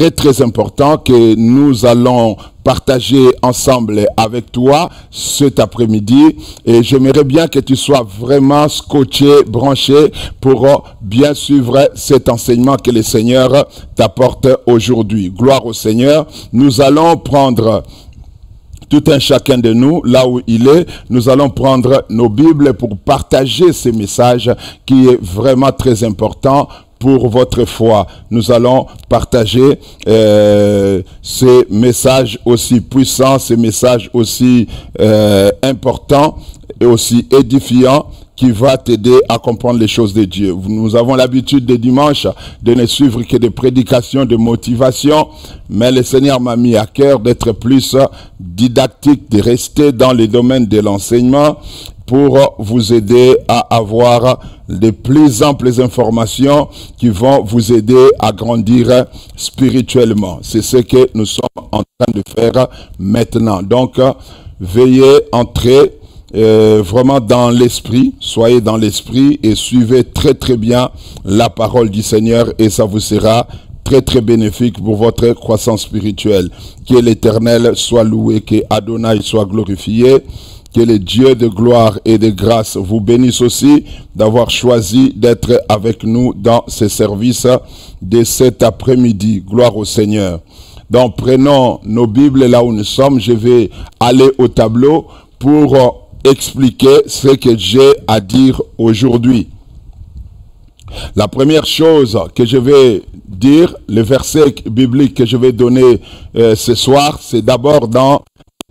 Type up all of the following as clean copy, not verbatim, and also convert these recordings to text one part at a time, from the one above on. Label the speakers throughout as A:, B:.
A: très important que nous allons partager ensemble avec toi cet après-midi, et j'aimerais bien que tu sois vraiment scotché, branché pour bien suivre cet enseignement que le Seigneur t'apporte aujourd'hui. Gloire au Seigneur. Nous allons prendre tout un chacun de nous, là où il est, nous allons prendre nos Bibles pour partager ces messages qui est vraiment très important pour votre foi. Nous allons partager ces messages aussi puissants, ces messages aussi importants et aussi édifiants, qui va t'aider à comprendre les choses de Dieu. Nous avons l'habitude de dimanche de ne suivre que des prédications de motivation, mais le Seigneur m'a mis à cœur d'être plus didactique, de rester dans le domaine de l'enseignement pour vous aider à avoir de plus amples informations qui vont vous aider à grandir spirituellement. C'est ce que nous sommes en train de faire maintenant. Donc, veuillez entrer vraiment dans l'esprit, soyez dans l'esprit et suivez très bien la parole du Seigneur, et ça vous sera très bénéfique pour votre croissance spirituelle. Que l'Éternel soit loué, que Adonai soit glorifié, que le Dieu de gloire et de grâce vous bénisse aussi d'avoir choisi d'être avec nous dans ce service de cet après-midi. Gloire au Seigneur. Donc prenons nos Bibles là où nous sommes. Je vais aller au tableau pour expliquer ce que j'ai à dire aujourd'hui. La première chose que je vais dire, le verset biblique que je vais donner ce soir, c'est d'abord dans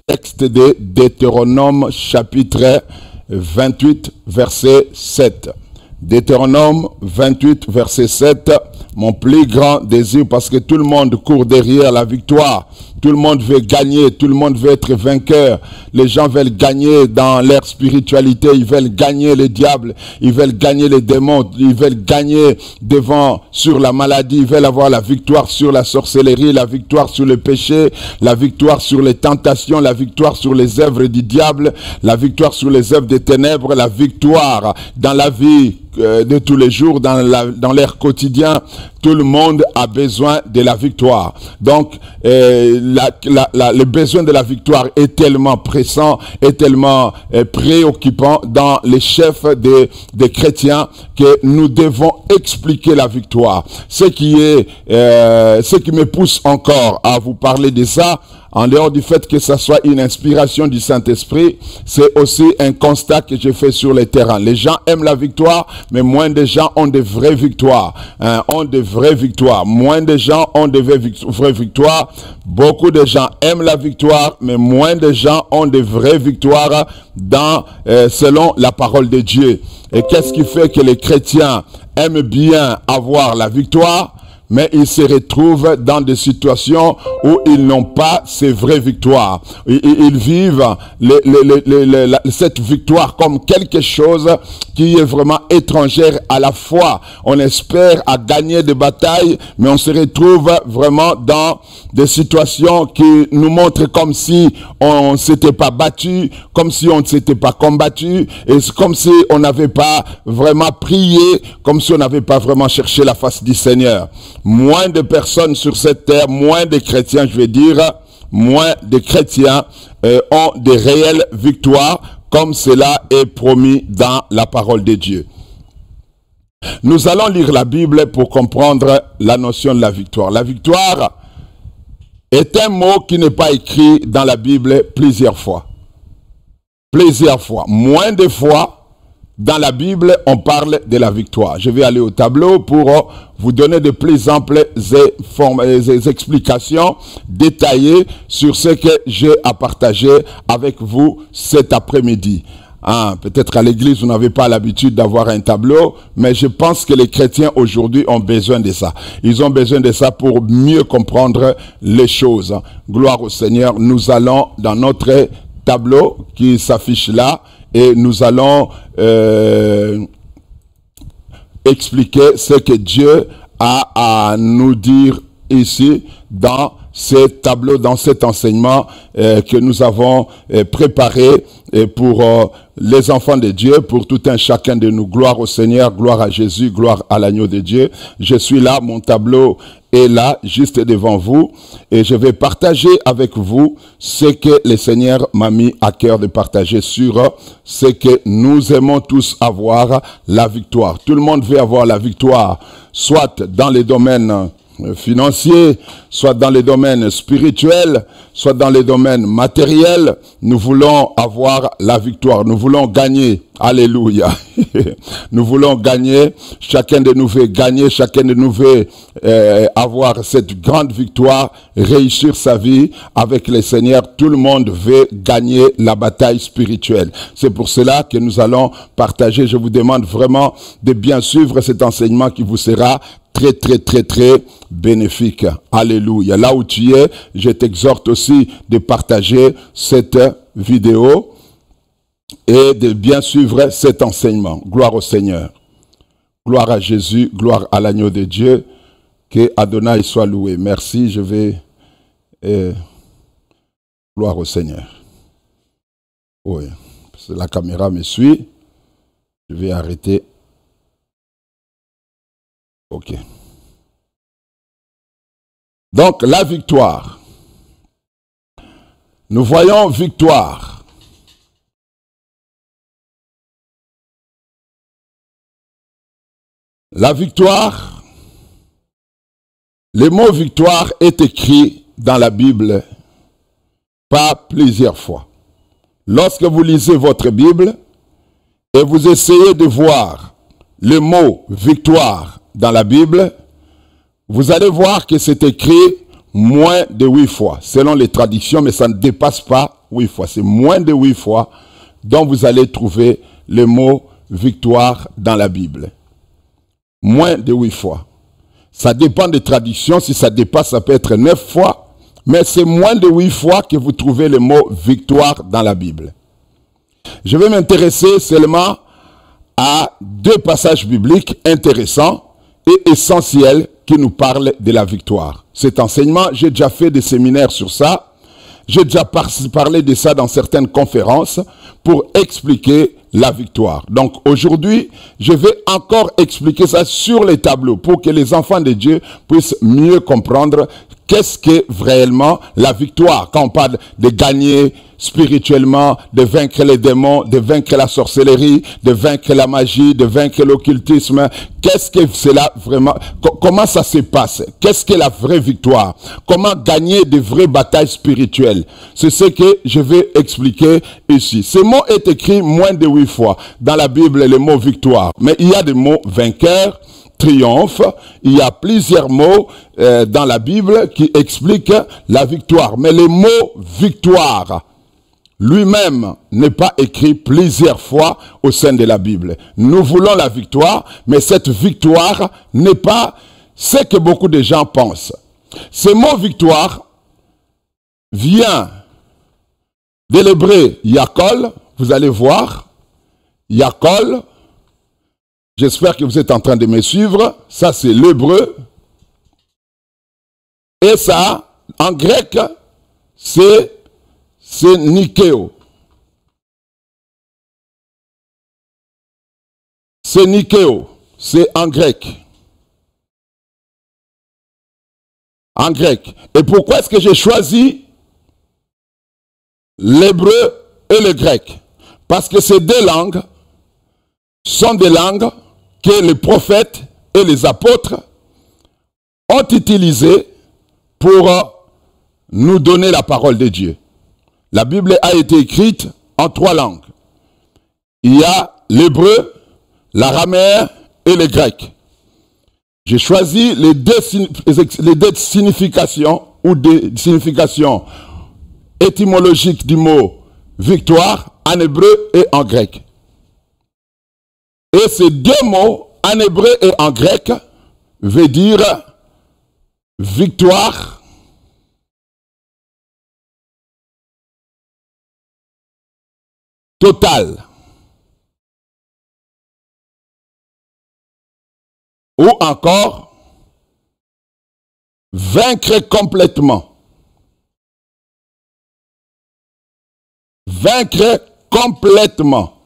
A: le texte de Deutéronome chapitre 28 verset 7. Deutéronome 28 verset 7, mon plus grand désir, parce que tout le monde court derrière la victoire. Tout le monde veut gagner, tout le monde veut être vainqueur. Les gens veulent gagner dans leur spiritualité, ils veulent gagner le diable, ils veulent gagner les démons, ils veulent gagner sur la maladie, ils veulent avoir la victoire sur la sorcellerie, la victoire sur le péché, la victoire sur les tentations, la victoire sur les œuvres du diable, la victoire sur les œuvres des ténèbres, la victoire dans la vie de tous les jours, dans l'air quotidien. Tout le monde a besoin de la victoire. Donc, le besoin de la victoire est tellement pressant, est tellement préoccupant dans les chefs des chrétiens que nous devons expliquer la victoire. Ce qui me pousse encore à vous parler de ça, en dehors du fait que ça soit une inspiration du Saint-Esprit, c'est aussi un constat que je fais sur le terrain. Les gens aiment la victoire, mais moins de gens ont de vraies victoires. Ont de vraies victoires. Moins de gens ont de vraies victoires. Beaucoup de gens aiment la victoire, mais moins de gens ont de vraies victoires selon la parole de Dieu. Et qu'est-ce qui fait que les chrétiens aiment bien avoir la victoire, mais ils se retrouvent dans des situations où ils n'ont pas ces vraies victoires. Ils vivent cette victoire comme quelque chose qui est vraiment étrangère à la foi. On espère à gagner des batailles, mais on se retrouve vraiment dans des situations qui nous montrent comme si on ne s'était pas battu, comme si on ne s'était pas combattu, et comme si on n'avait pas vraiment prié, comme si on n'avait pas vraiment cherché la face du Seigneur. Moins de personnes sur cette terre, moins de chrétiens, je vais dire, moins de chrétiens ont des réelles victoires, comme cela est promis dans la parole de Dieu. Nous allons lire la Bible pour comprendre la notion de la victoire. La victoire est un mot qui n'est pas écrit dans la Bible plusieurs fois. Plusieurs fois. Moins de fois, dans la Bible, on parle de la victoire. Je vais aller au tableau pour vous donner de plus amples explications détaillées sur ce que j'ai à partager avec vous cet après-midi. Peut-être à l'église, vous n'avez pas l'habitude d'avoir un tableau, mais je pense que les chrétiens aujourd'hui ont besoin de ça. Ils ont besoin de ça pour mieux comprendre les choses. Gloire au Seigneur. Nous allons dans notre tableau qui s'affiche là, et nous allons expliquer ce que Dieu a à nous dire ici dans ce tableau, dans cet enseignement que nous avons préparé pour les enfants de Dieu, pour tout un chacun de nous. Gloire au Seigneur, gloire à Jésus, gloire à l'agneau de Dieu. Je suis là, mon tableau est là, juste devant vous, et je vais partager avec vous ce que le Seigneur m'a mis à cœur de partager sur ce que nous aimons tous avoir, la victoire. Tout le monde veut avoir la victoire, soit dans les domaines financiers, soit dans les domaines spirituels, soit dans les domaines matériels. Nous voulons avoir la victoire, nous voulons gagner. Alléluia. Nous voulons gagner, chacun de nous veut gagner, chacun de nous veut avoir cette grande victoire, réussir sa vie avec le Seigneur. Tout le monde veut gagner la bataille spirituelle. C'est pour cela que nous allons partager. Je vous demande vraiment de bien suivre cet enseignement qui vous sera très bénéfique. Alléluia. Là où tu es, je t'exhorte aussi de partager cette vidéo et de bien suivre cet enseignement. Gloire au Seigneur. Gloire à Jésus, gloire à l'agneau de Dieu. Que Adonai soit loué. Merci, je vais... gloire au Seigneur. Oui, la caméra me suit. Je vais arrêter. Ok. Donc, la victoire. Nous voyons victoire. La victoire, le mot victoire est écrit dans la Bible pas plusieurs fois. Lorsque vous lisez votre Bible et vous essayez de voir le mot victoire dans la Bible, vous allez voir que c'est écrit moins de 8 fois, selon les traditions, mais ça ne dépasse pas 8 fois. C'est moins de 8 fois dont vous allez trouver le mot victoire dans la Bible. Moins de 8 fois. Ça dépend des traditions. Si ça dépasse, ça peut être 9 fois. Mais c'est moins de 8 fois que vous trouvez le mot victoire dans la Bible. Je vais m'intéresser seulement à 2 passages bibliques intéressants et essentiels qui nous parlent de la victoire. Cet enseignement, j'ai déjà fait des séminaires sur ça. J'ai déjà parlé de ça dans certaines conférences pour expliquer la victoire. Donc aujourd'hui, je vais encore expliquer ça sur les tableaux pour que les enfants de Dieu puissent mieux comprendre qu'est-ce qu'est réellement la victoire. Quand on parle de gagner spirituellement, de vaincre les démons, de vaincre la sorcellerie, de vaincre la magie, de vaincre l'occultisme, qu'est-ce que c'est là vraiment? Comment ça se passe? Qu'est-ce qu'est la vraie victoire? Comment gagner de vraies batailles spirituelles? C'est ce que je vais expliquer ici. Ce mot est écrit moins de 8 fois dans la Bible, le mot victoire. Mais il y a des mots vainqueur, triomphe. Il y a plusieurs mots dans la Bible qui expliquent la victoire. Mais le mot victoire lui-même n'est pas écrit plusieurs fois au sein de la Bible. Nous voulons la victoire, mais cette victoire n'est pas ce que beaucoup de gens pensent. Ce mot victoire vient de l'hébreu Yakol. Vous allez voir, Yakol. J'espère que vous êtes en train de me suivre. Ça, c'est l'hébreu. Et ça, en grec, c'est Nikeo. C'est Nikeo. C'est en grec. En grec. Et pourquoi est-ce que j'ai choisi l'hébreu et le grec? Parce que ces 2 langues sont des langues que les prophètes et les apôtres ont utilisées pour nous donner la parole de Dieu. La Bible a été écrite en 3 langues. Il y a l'hébreu, l'araméen et le grec. J'ai choisi les deux significations ou des significations étymologiques du mot victoire en hébreu et en grec. Et ces 2 mots, en hébreu et en grec, veut dire victoire totale. Ou encore, vaincre complètement. Vaincre complètement.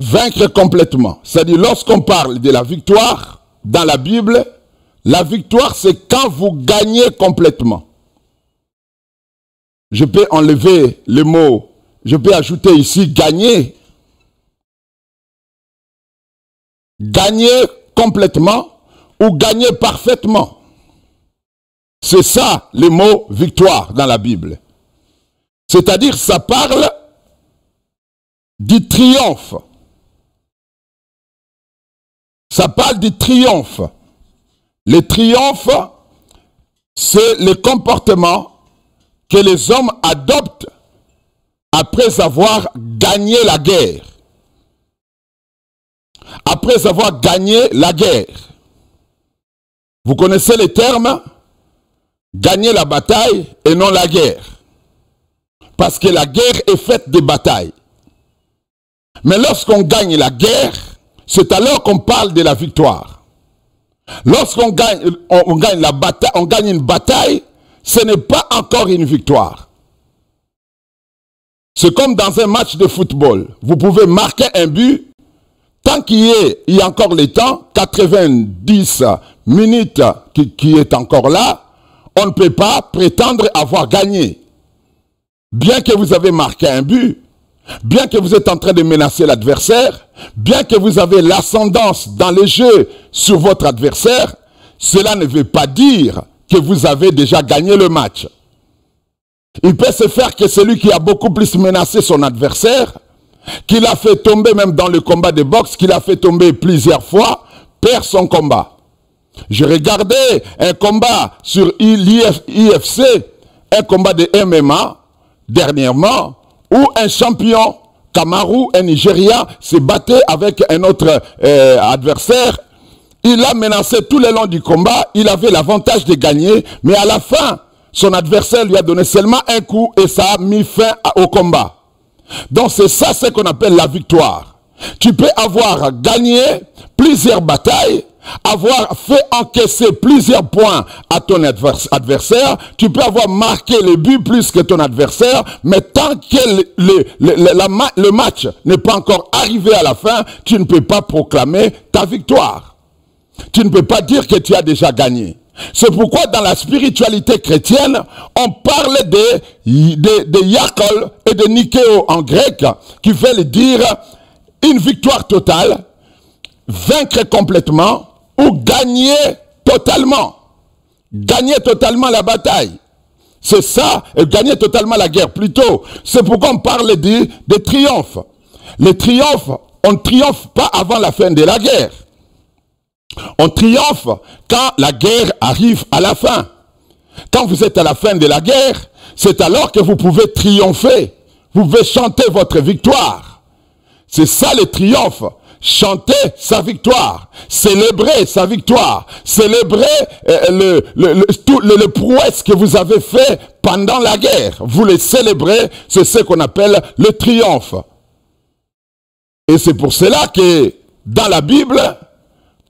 A: Vaincre complètement. C'est-à-dire, lorsqu'on parle de la victoire, dans la Bible, la victoire, c'est quand vous gagnez complètement. Je peux enlever le mot, je peux ajouter ici gagner. Gagner complètement ou gagner parfaitement. C'est ça le mot victoire dans la Bible. C'est-à-dire, ça parle du triomphe. Ça parle du triomphe. Le triomphe, c'est le comportement que les hommes adoptent après avoir gagné la guerre. Après avoir gagné la guerre. Vous connaissez les termes? Gagner la bataille et non la guerre. Parce que la guerre est faite de batailles. Mais lorsqu'on gagne la guerre, c'est alors qu'on parle de la victoire. Lorsqu'on gagne, la bataille, on gagne une bataille, ce n'est pas encore une victoire. C'est comme dans un match de football. Vous pouvez marquer un but, tant qu'il y a encore le temps, 90 minutes qui est encore là, on ne peut pas prétendre avoir gagné. Bien que vous avez marqué un but, bien que vous êtes en train de menacer l'adversaire, bien que vous avez l'ascendance dans le jeu sur votre adversaire, cela ne veut pas dire que vous avez déjà gagné le match. Il peut se faire que celui qui a beaucoup plus menacé son adversaire, qui l'a fait tomber même dans le combat de boxe, qui l'a fait tomber plusieurs fois, perd son combat. Je regardais un combat sur l'IFC, un combat de MMA, dernièrement, où un champion, Kamaru, un Nigérian, se battait avec un autre adversaire. Il a menacé tout le long du combat, il avait l'avantage de gagner, mais à la fin, son adversaire lui a donné seulement un coup et ça a mis fin au combat. Donc c'est ça ce qu'on appelle la victoire. Tu peux avoir gagné plusieurs batailles, avoir fait encaisser plusieurs points à ton adversaire, tu peux avoir marqué le but plus que ton adversaire, mais tant que le match n'est pas encore arrivé à la fin, tu ne peux pas proclamer ta victoire. Tu ne peux pas dire que tu as déjà gagné. C'est pourquoi dans la spiritualité chrétienne, on parle de Yakol et de Nikeo en grec, qui veulent dire une victoire totale, vaincre complètement ou gagner totalement. Gagner totalement la bataille. C'est ça, et gagner totalement la guerre plutôt. C'est pourquoi on parle de triomphe. Le triomphe, on ne triomphe pas avant la fin de la guerre. On triomphe quand la guerre arrive à la fin. Quand vous êtes à la fin de la guerre, c'est alors que vous pouvez triompher. Vous pouvez chanter votre victoire. C'est ça le triomphe. Chanter sa victoire. Célébrer sa victoire. Célébrer le prouesse que vous avez fait pendant la guerre. Vous le célébrez, c'est ce qu'on appelle le triomphe. Et c'est pour cela que dans la Bible,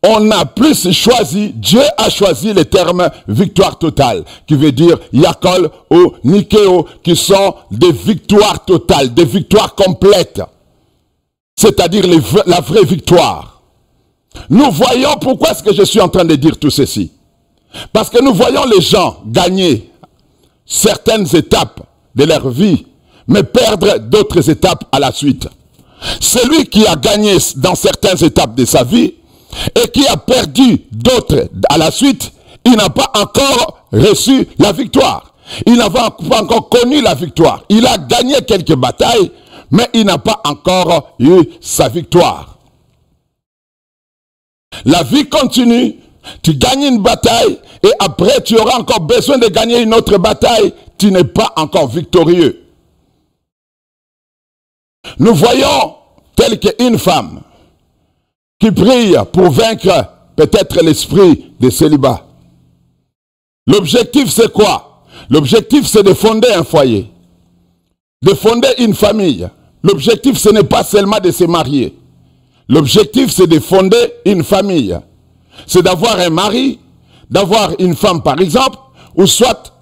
A: on a plus choisi, Dieu a choisi le terme victoire totale, qui veut dire Yakol ou Nikeo, qui sont des victoires totales, des victoires complètes. C'est-à-dire la vraie victoire. Nous voyons, pourquoi est-ce que je suis en train de dire tout ceci? Parce que nous voyons les gens gagner certaines étapes de leur vie, mais perdre d'autres étapes à la suite. Celui qui a gagné dans certaines étapes de sa vie, et qui a perdu d'autres à la suite, il n'a pas encore reçu la victoire. Il n'a pas encore connu la victoire. Il a gagné quelques batailles, mais il n'a pas encore eu sa victoire. La vie continue. Tu gagnes une bataille et après tu auras encore besoin de gagner une autre bataille. Tu n'es pas encore victorieux. Nous voyons telle qu'une femme qui prie pour vaincre peut-être l'esprit de célibat. L'objectif c'est quoi? L'objectif c'est de fonder un foyer, de fonder une famille. L'objectif ce n'est pas seulement de se marier. L'objectif c'est de fonder une famille. C'est d'avoir un mari, d'avoir une femme par exemple, ou soit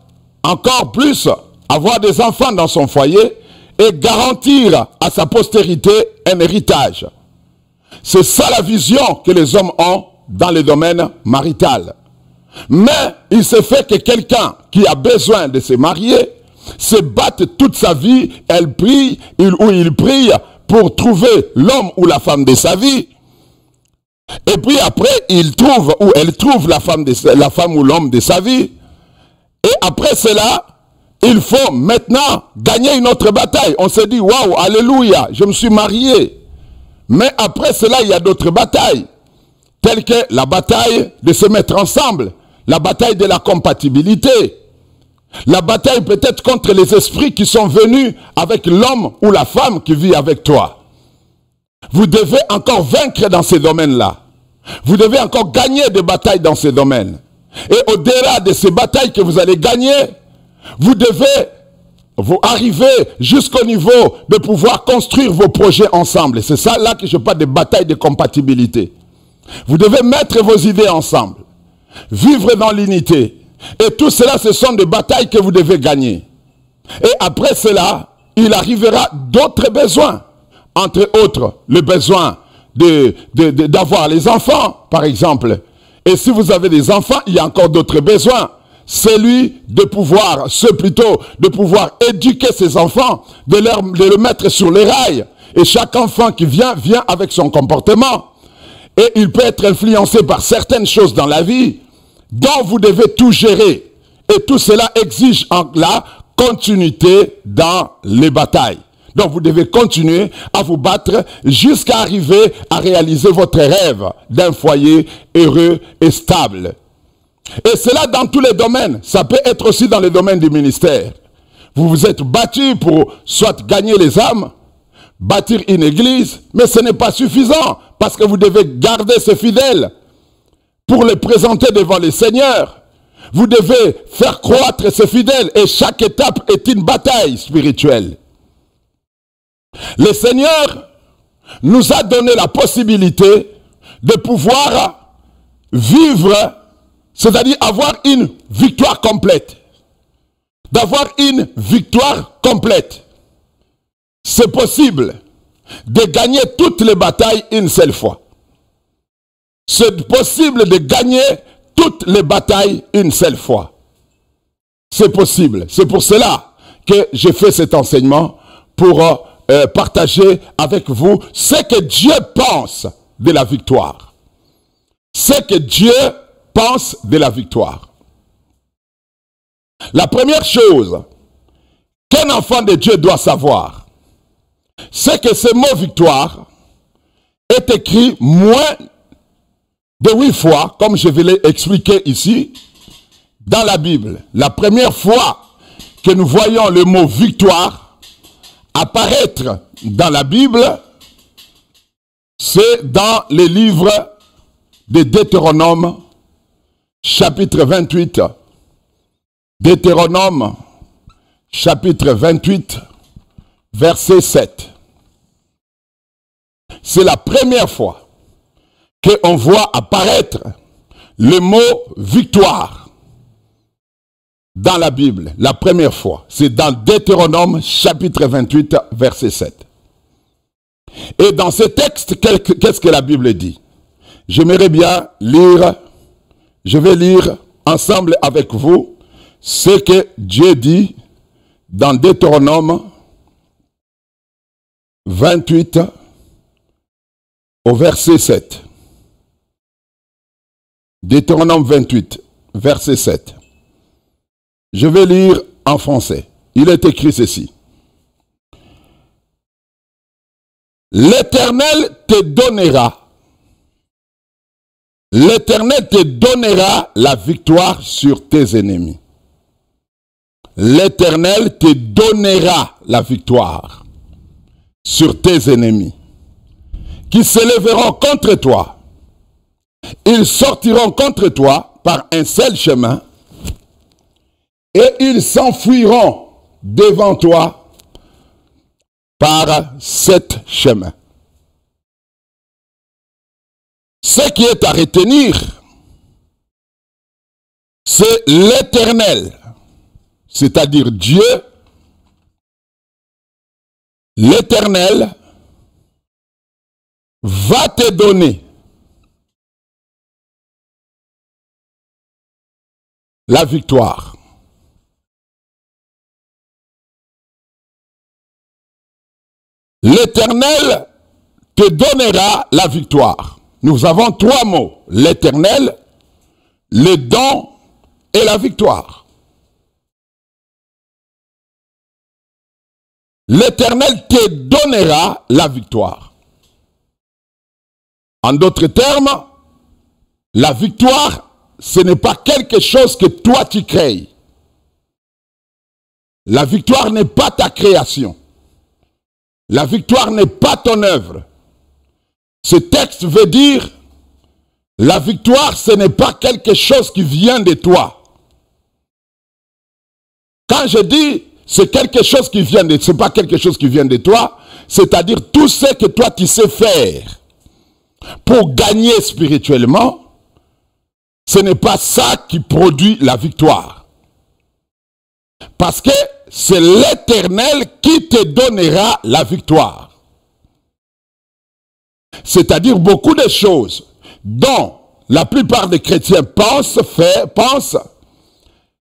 A: encore plus, avoir des enfants dans son foyer et garantir à sa postérité un héritage. C'est ça la vision que les hommes ont dans le domaine marital. Mais il se fait que quelqu'un qui a besoin de se marier se batte toute sa vie, il prie pour trouver l'homme ou la femme de sa vie. Et puis après, il trouve ou elle trouve la femme ou l'homme de sa vie. Et après cela, il faut maintenant gagner une autre bataille. On se dit, waouh, alléluia, je me suis marié. Mais après cela, il y a d'autres batailles, telles que la bataille de se mettre ensemble, la bataille de la compatibilité, la bataille peut-être contre les esprits qui sont venus avec l'homme ou la femme qui vit avec toi. Vous devez encore vaincre dans ces domaines-là. Vous devez encore gagner des batailles dans ces domaines. Et au-delà de ces batailles que vous allez gagner, vous devez vous arriver jusqu'au niveau de pouvoir construire vos projets ensemble. C'est ça là que je parle de bataille de compatibilité. Vous devez mettre vos idées ensemble, vivre dans l'unité. Et tout cela, ce sont des batailles que vous devez gagner. Et après cela, il arrivera d'autres besoins. Entre autres, le besoin d'avoir les enfants, par exemple. Et si vous avez des enfants, il y a encore d'autres besoins. Celui de pouvoir, de pouvoir éduquer ses enfants, de le mettre sur les rails. Et chaque enfant qui vient avec son comportement. Et il peut être influencé par certaines choses dans la vie, dont vous devez tout gérer. Et tout cela exige la continuité dans les batailles. Donc vous devez continuer à vous battre jusqu'à arriver à réaliser votre rêve d'un foyer heureux et stable. Et cela dans tous les domaines. Ça peut être aussi dans le domaine du ministère. Vous vous êtes battu pour soit gagner les âmes, bâtir une église, mais ce n'est pas suffisant parce que vous devez garder ces fidèles pour les présenter devant le Seigneur. Vous devez faire croître ces fidèles et chaque étape est une bataille spirituelle. Le Seigneur nous a donné la possibilité de pouvoir vivre, c'est-à-dire avoir une victoire complète. D'avoir une victoire complète. C'est possible de gagner toutes les batailles une seule fois. C'est possible de gagner toutes les batailles une seule fois. C'est possible. C'est pour cela que j'ai fait cet enseignement pour partager avec vous ce que Dieu pense de la victoire. Ce que Dieu pense de la victoire. La première chose qu'un enfant de Dieu doit savoir, c'est que ce mot victoire est écrit moins de 8 fois, comme je vais l'expliquer ici, dans la Bible. La première fois que nous voyons le mot victoire apparaître dans la Bible, c'est dans les livres de Deutéronome, chapitre 28. Deutéronome, chapitre 28, verset 7. C'est la première fois qu'on voit apparaître le mot victoire dans la Bible. La première fois, c'est dans Deutéronome, chapitre 28, verset 7. Et dans ce texte, qu'est-ce que la Bible dit? J'aimerais bien lire, je vais lire ensemble avec vous ce que Dieu dit dans Deutéronome 28 au verset 7. Deutéronome 28, verset 7. Je vais lire en français. Il est écrit ceci. L'Éternel te donnera la victoire sur tes ennemis. L'Éternel te donnera la victoire sur tes ennemis qui se lèveront contre toi. Ils sortiront contre toi par un seul chemin et ils s'enfuiront devant toi par 7 chemins. Ce qui est à retenir, c'est l'Éternel, c'est-à-dire Dieu, l'Éternel va te donner la victoire. L'Éternel te donnera la victoire. Nous avons trois mots. L'Éternel, le don et la victoire. L'Éternel te donnera la victoire. En d'autres termes, la victoire, ce n'est pas quelque chose que toi tu crées. La victoire n'est pas ta création. La victoire n'est pas ton œuvre. Ce texte veut dire, la victoire, ce n'est pas quelque chose qui vient de toi. Quand je dis, c'est quelque chose qui vient de, c'est pas quelque chose qui vient de toi, c'est-à-dire tout ce que toi tu sais faire pour gagner spirituellement, ce n'est pas ça qui produit la victoire. Parce que c'est l'Éternel qui te donnera la victoire. C'est-à-dire beaucoup de choses dont la plupart des chrétiens pensent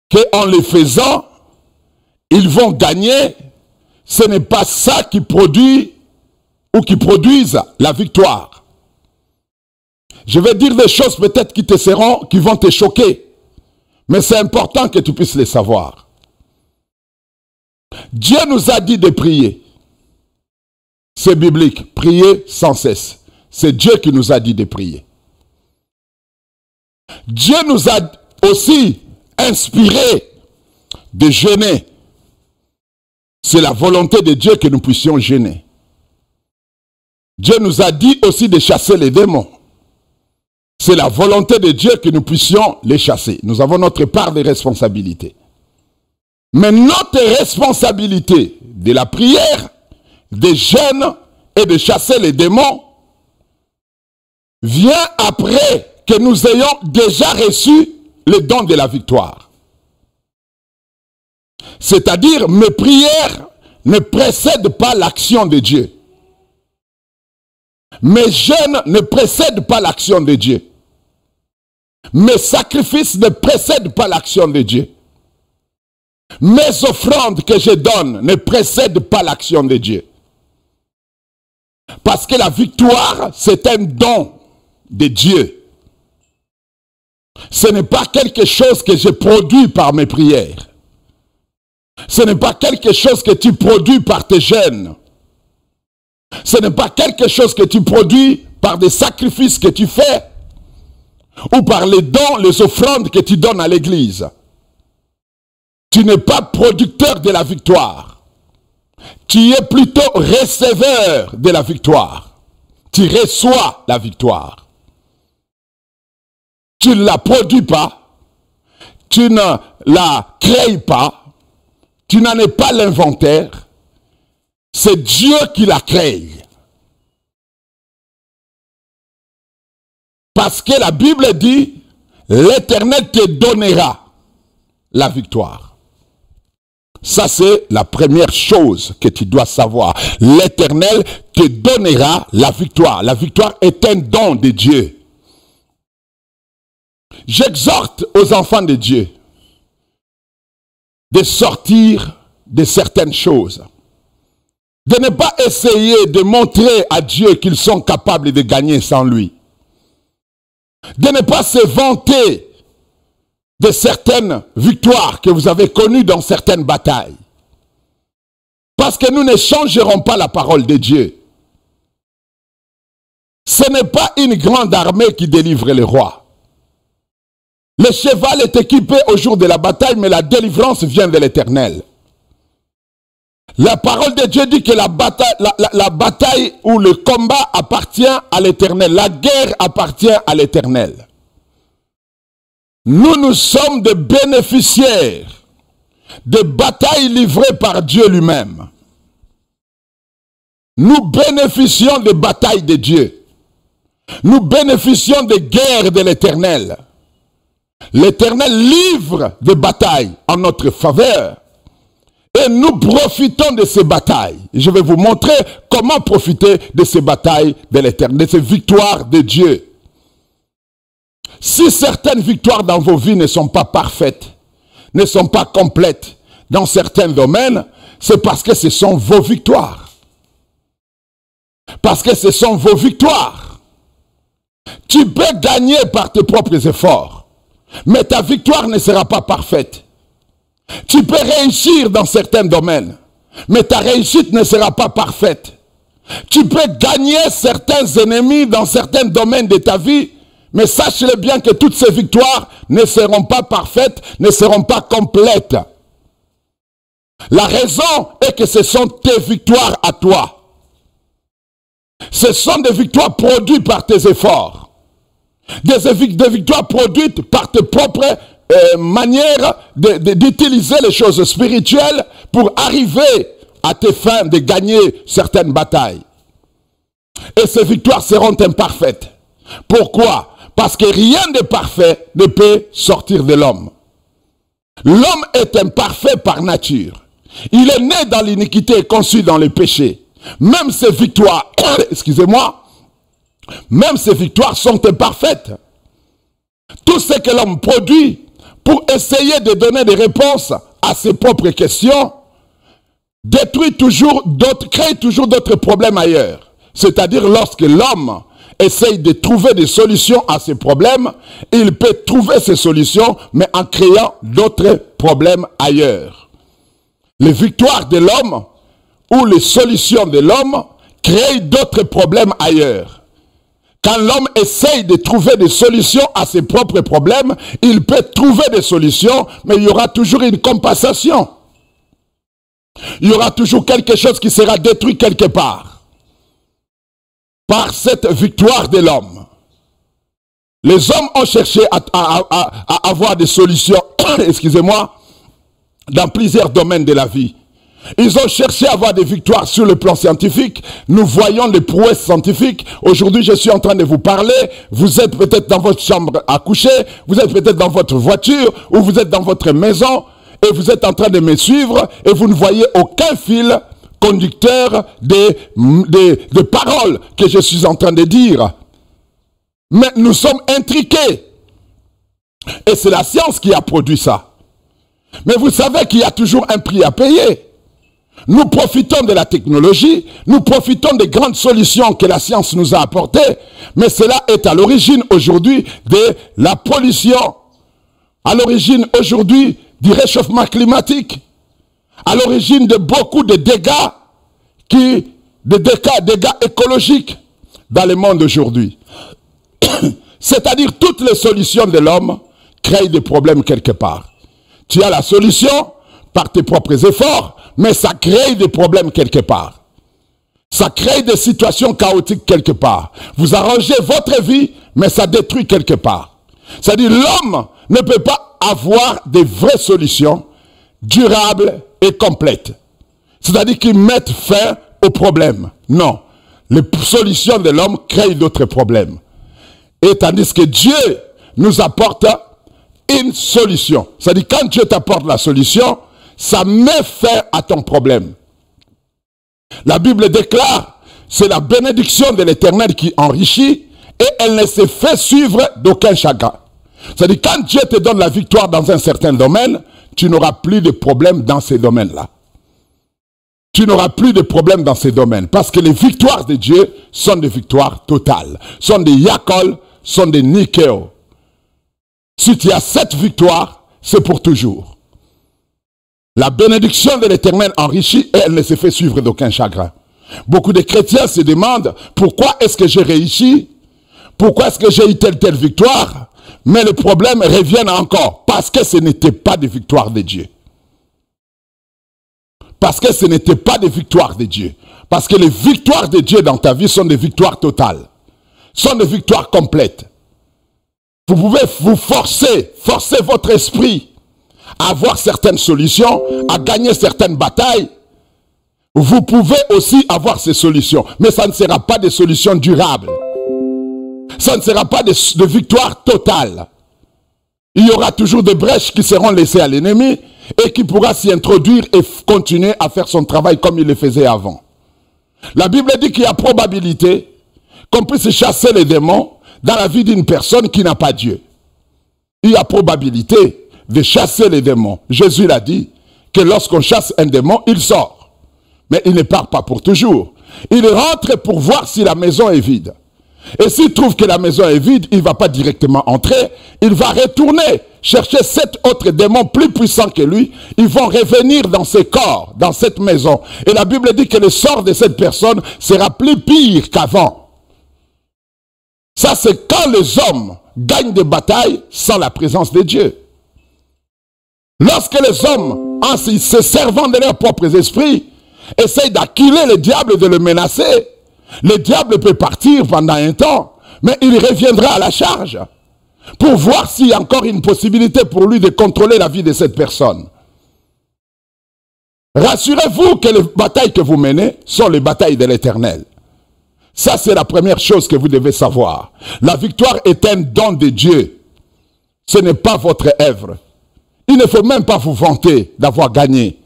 A: qu'en les faisant, ils vont gagner. Ce n'est pas ça qui produit ou qui produisent la victoire. Je vais dire des choses peut-être qui vont te choquer. Mais c'est important que tu puisses les savoir. Dieu nous a dit de prier. C'est biblique. Prier sans cesse. C'est Dieu qui nous a dit de prier. Dieu nous a aussi inspiré de jeûner. C'est la volonté de Dieu que nous puissions jeûner. Dieu nous a dit aussi de chasser les démons. C'est la volonté de Dieu que nous puissions les chasser. Nous avons notre part de responsabilité. Mais notre responsabilité de la prière, des jeûnes et de chasser les démons vient après que nous ayons déjà reçu le don de la victoire. C'est-à-dire, mes prières ne précèdent pas l'action de Dieu. Mes jeûnes ne précèdent pas l'action de Dieu. Mes sacrifices ne précèdent pas l'action de Dieu. Mes offrandes que je donne ne précèdent pas l'action de Dieu. Parce que la victoire, c'est un don de Dieu. Ce n'est pas quelque chose que je produis par mes prières. Ce n'est pas quelque chose que tu produis par tes jeûnes. Ce n'est pas quelque chose que tu produis par des sacrifices que tu fais ou par les dons, les offrandes que tu donnes à l'église. Tu n'es pas producteur de la victoire. Tu es plutôt receveur de la victoire. Tu reçois la victoire. Tu ne la produis pas. Tu ne la crées pas. Tu n'en es pas l'inventaire. C'est Dieu qui la crée. Parce que la Bible dit, l'Éternel te donnera la victoire. Ça, c'est la première chose que tu dois savoir. L'Éternel te donnera la victoire. La victoire est un don de Dieu. J'exhorte aux enfants de Dieu de sortir de certaines choses. De ne pas essayer de montrer à Dieu qu'ils sont capables de gagner sans lui. De ne pas se vanter de certaines victoires que vous avez connues dans certaines batailles. Parce que nous ne changerons pas la parole de Dieu. Ce n'est pas une grande armée qui délivre le roi. Le cheval est équipé au jour de la bataille, mais la délivrance vient de l'Éternel. La parole de Dieu dit que la bataille ou le combat appartient à l'Éternel. La guerre appartient à l'Éternel. Nous sommes des bénéficiaires des batailles livrées par Dieu lui-même. Nous bénéficions des batailles de Dieu. Nous bénéficions des guerres de l'Éternel. L'Éternel livre des batailles en notre faveur. Et nous profitons de ces batailles. Je vais vous montrer comment profiter de ces batailles de l'éternel, de ces victoires de Dieu. Si certaines victoires dans vos vies ne sont pas parfaites, ne sont pas complètes dans certains domaines, c'est parce que ce sont vos victoires. Parce que ce sont vos victoires. Tu peux gagner par tes propres efforts, mais ta victoire ne sera pas parfaite. Tu peux réussir dans certains domaines, mais ta réussite ne sera pas parfaite. Tu peux gagner certains ennemis dans certains domaines de ta vie, mais sache-le bien que toutes ces victoires ne seront pas parfaites, ne seront pas complètes. La raison est que ce sont tes victoires à toi. Ce sont des victoires produites par tes efforts. Des victoires produites par tes propres manières d'utiliser les choses spirituelles pour arriver à tes fins de gagner certaines batailles. Et ces victoires seront imparfaites. Pourquoi? Parce que rien de parfait ne peut sortir de l'homme. L'homme est imparfait par nature. Il est né dans l'iniquité et conçu dans le péché. Même ces victoires, excusez-moi, même ces victoires sont imparfaites. Tout ce que l'homme produit pour essayer de donner des réponses à ses propres questions, détruit toujours d'autres, crée toujours d'autres problèmes ailleurs. C'est-à-dire lorsque l'homme essaye de trouver des solutions à ses problèmes, il peut trouver ces solutions, mais en créant d'autres problèmes ailleurs. Les victoires de l'homme ou les solutions de l'homme créent d'autres problèmes ailleurs. Quand l'homme essaye de trouver des solutions à ses propres problèmes, il peut trouver des solutions, mais il y aura toujours une compensation. Il y aura toujours quelque chose qui sera détruit quelque part. Par cette victoire de l'homme. Les hommes ont cherché à avoir des solutions, excusez-moi, dans plusieurs domaines de la vie. Ils ont cherché à avoir des victoires sur le plan scientifique. Nous voyons les prouesses scientifiques. Aujourd'hui, je suis en train de vous parler. Vous êtes peut-être dans votre chambre à coucher. Vous êtes peut-être dans votre voiture ou vous êtes dans votre maison et vous êtes en train de me suivre et vous ne voyez aucun fil conducteur de paroles que je suis en train de dire. Mais nous sommes intriqués. Et c'est la science qui a produit ça. Mais vous savez qu'il y a toujours un prix à payer. Nous profitons de la technologie, nous profitons des grandes solutions que la science nous a apportées, mais cela est à l'origine aujourd'hui de la pollution, à l'origine aujourd'hui du réchauffement climatique, à l'origine de beaucoup de dégâts, dégâts écologiques dans le monde aujourd'hui. C'est-à-dire toutes les solutions de l'homme créent des problèmes quelque part. Tu as la solution par tes propres efforts, mais ça crée des problèmes quelque part. Ça crée des situations chaotiques quelque part. Vous arrangez votre vie, mais ça détruit quelque part. C'est-à-dire l'homme ne peut pas avoir des vraies solutions durables et complètes. C'est-à-dire qu'ils mettent fin aux problèmes. Non. Les solutions de l'homme créent d'autres problèmes. Et tandis que Dieu nous apporte une solution. C'est-à-dire quand Dieu t'apporte la solution, ça met fin à ton problème. La Bible déclare, c'est la bénédiction de l'Éternel qui enrichit et elle ne se fait suivre d'aucun chagrin. C'est-à-dire quand Dieu te donne la victoire dans un certain domaine, tu n'auras plus de problème dans ces domaines-là. Tu n'auras plus de problème dans ces domaines parce que les victoires de Dieu sont des victoires totales, sont des yakol, sont des nikeo. Si tu as cette victoire, c'est pour toujours. La bénédiction de l'Éternel enrichit et elle ne se fait suivre d'aucun chagrin. Beaucoup de chrétiens se demandent pourquoi est-ce que j'ai réussi? Pourquoi est-ce que j'ai eu telle victoire? Mais le problème revient encore parce que ce n'était pas des victoires de Dieu. Parce que ce n'était pas des victoires de Dieu. Parce que les victoires de Dieu dans ta vie sont des victoires totales. Sont des victoires complètes. Vous pouvez vous forcer votre esprit à avoir certaines solutions, à gagner certaines batailles. Vous pouvez aussi avoir ces solutions, mais ça ne sera pas des solutions durables. Ça ne sera pas de victoire totale. Il y aura toujours des brèches qui seront laissées à l'ennemi et qui pourra s'y introduire et continuer à faire son travail comme il le faisait avant. La Bible dit qu'il y a probabilité qu'on puisse chasser les démons dans la vie d'une personne qui n'a pas Dieu. Il y a probabilité de chasser les démons. Jésus l'a dit, que lorsqu'on chasse un démon, il sort. Mais il ne part pas pour toujours. Il rentre pour voir si la maison est vide. Et s'il trouve que la maison est vide, il ne va pas directement entrer. Il va retourner chercher 7 autres démons plus puissants que lui. Ils vont revenir dans ses corps, dans cette maison. Et la Bible dit que le sort de cette personne sera plus pire qu'avant. Ça, c'est quand les hommes gagnent des batailles sans la présence de Dieu. Lorsque les hommes, en se servant de leurs propres esprits, essayent d'acculer le diable et de le menacer, le diable peut partir pendant un temps, mais il reviendra à la charge pour voir s'il y a encore une possibilité pour lui de contrôler la vie de cette personne. Rassurez-vous que les batailles que vous menez sont les batailles de l'Éternel. Ça, c'est la première chose que vous devez savoir. La victoire est un don de Dieu. Ce n'est pas votre œuvre. Il ne faut même pas vous vanter d'avoir gagné.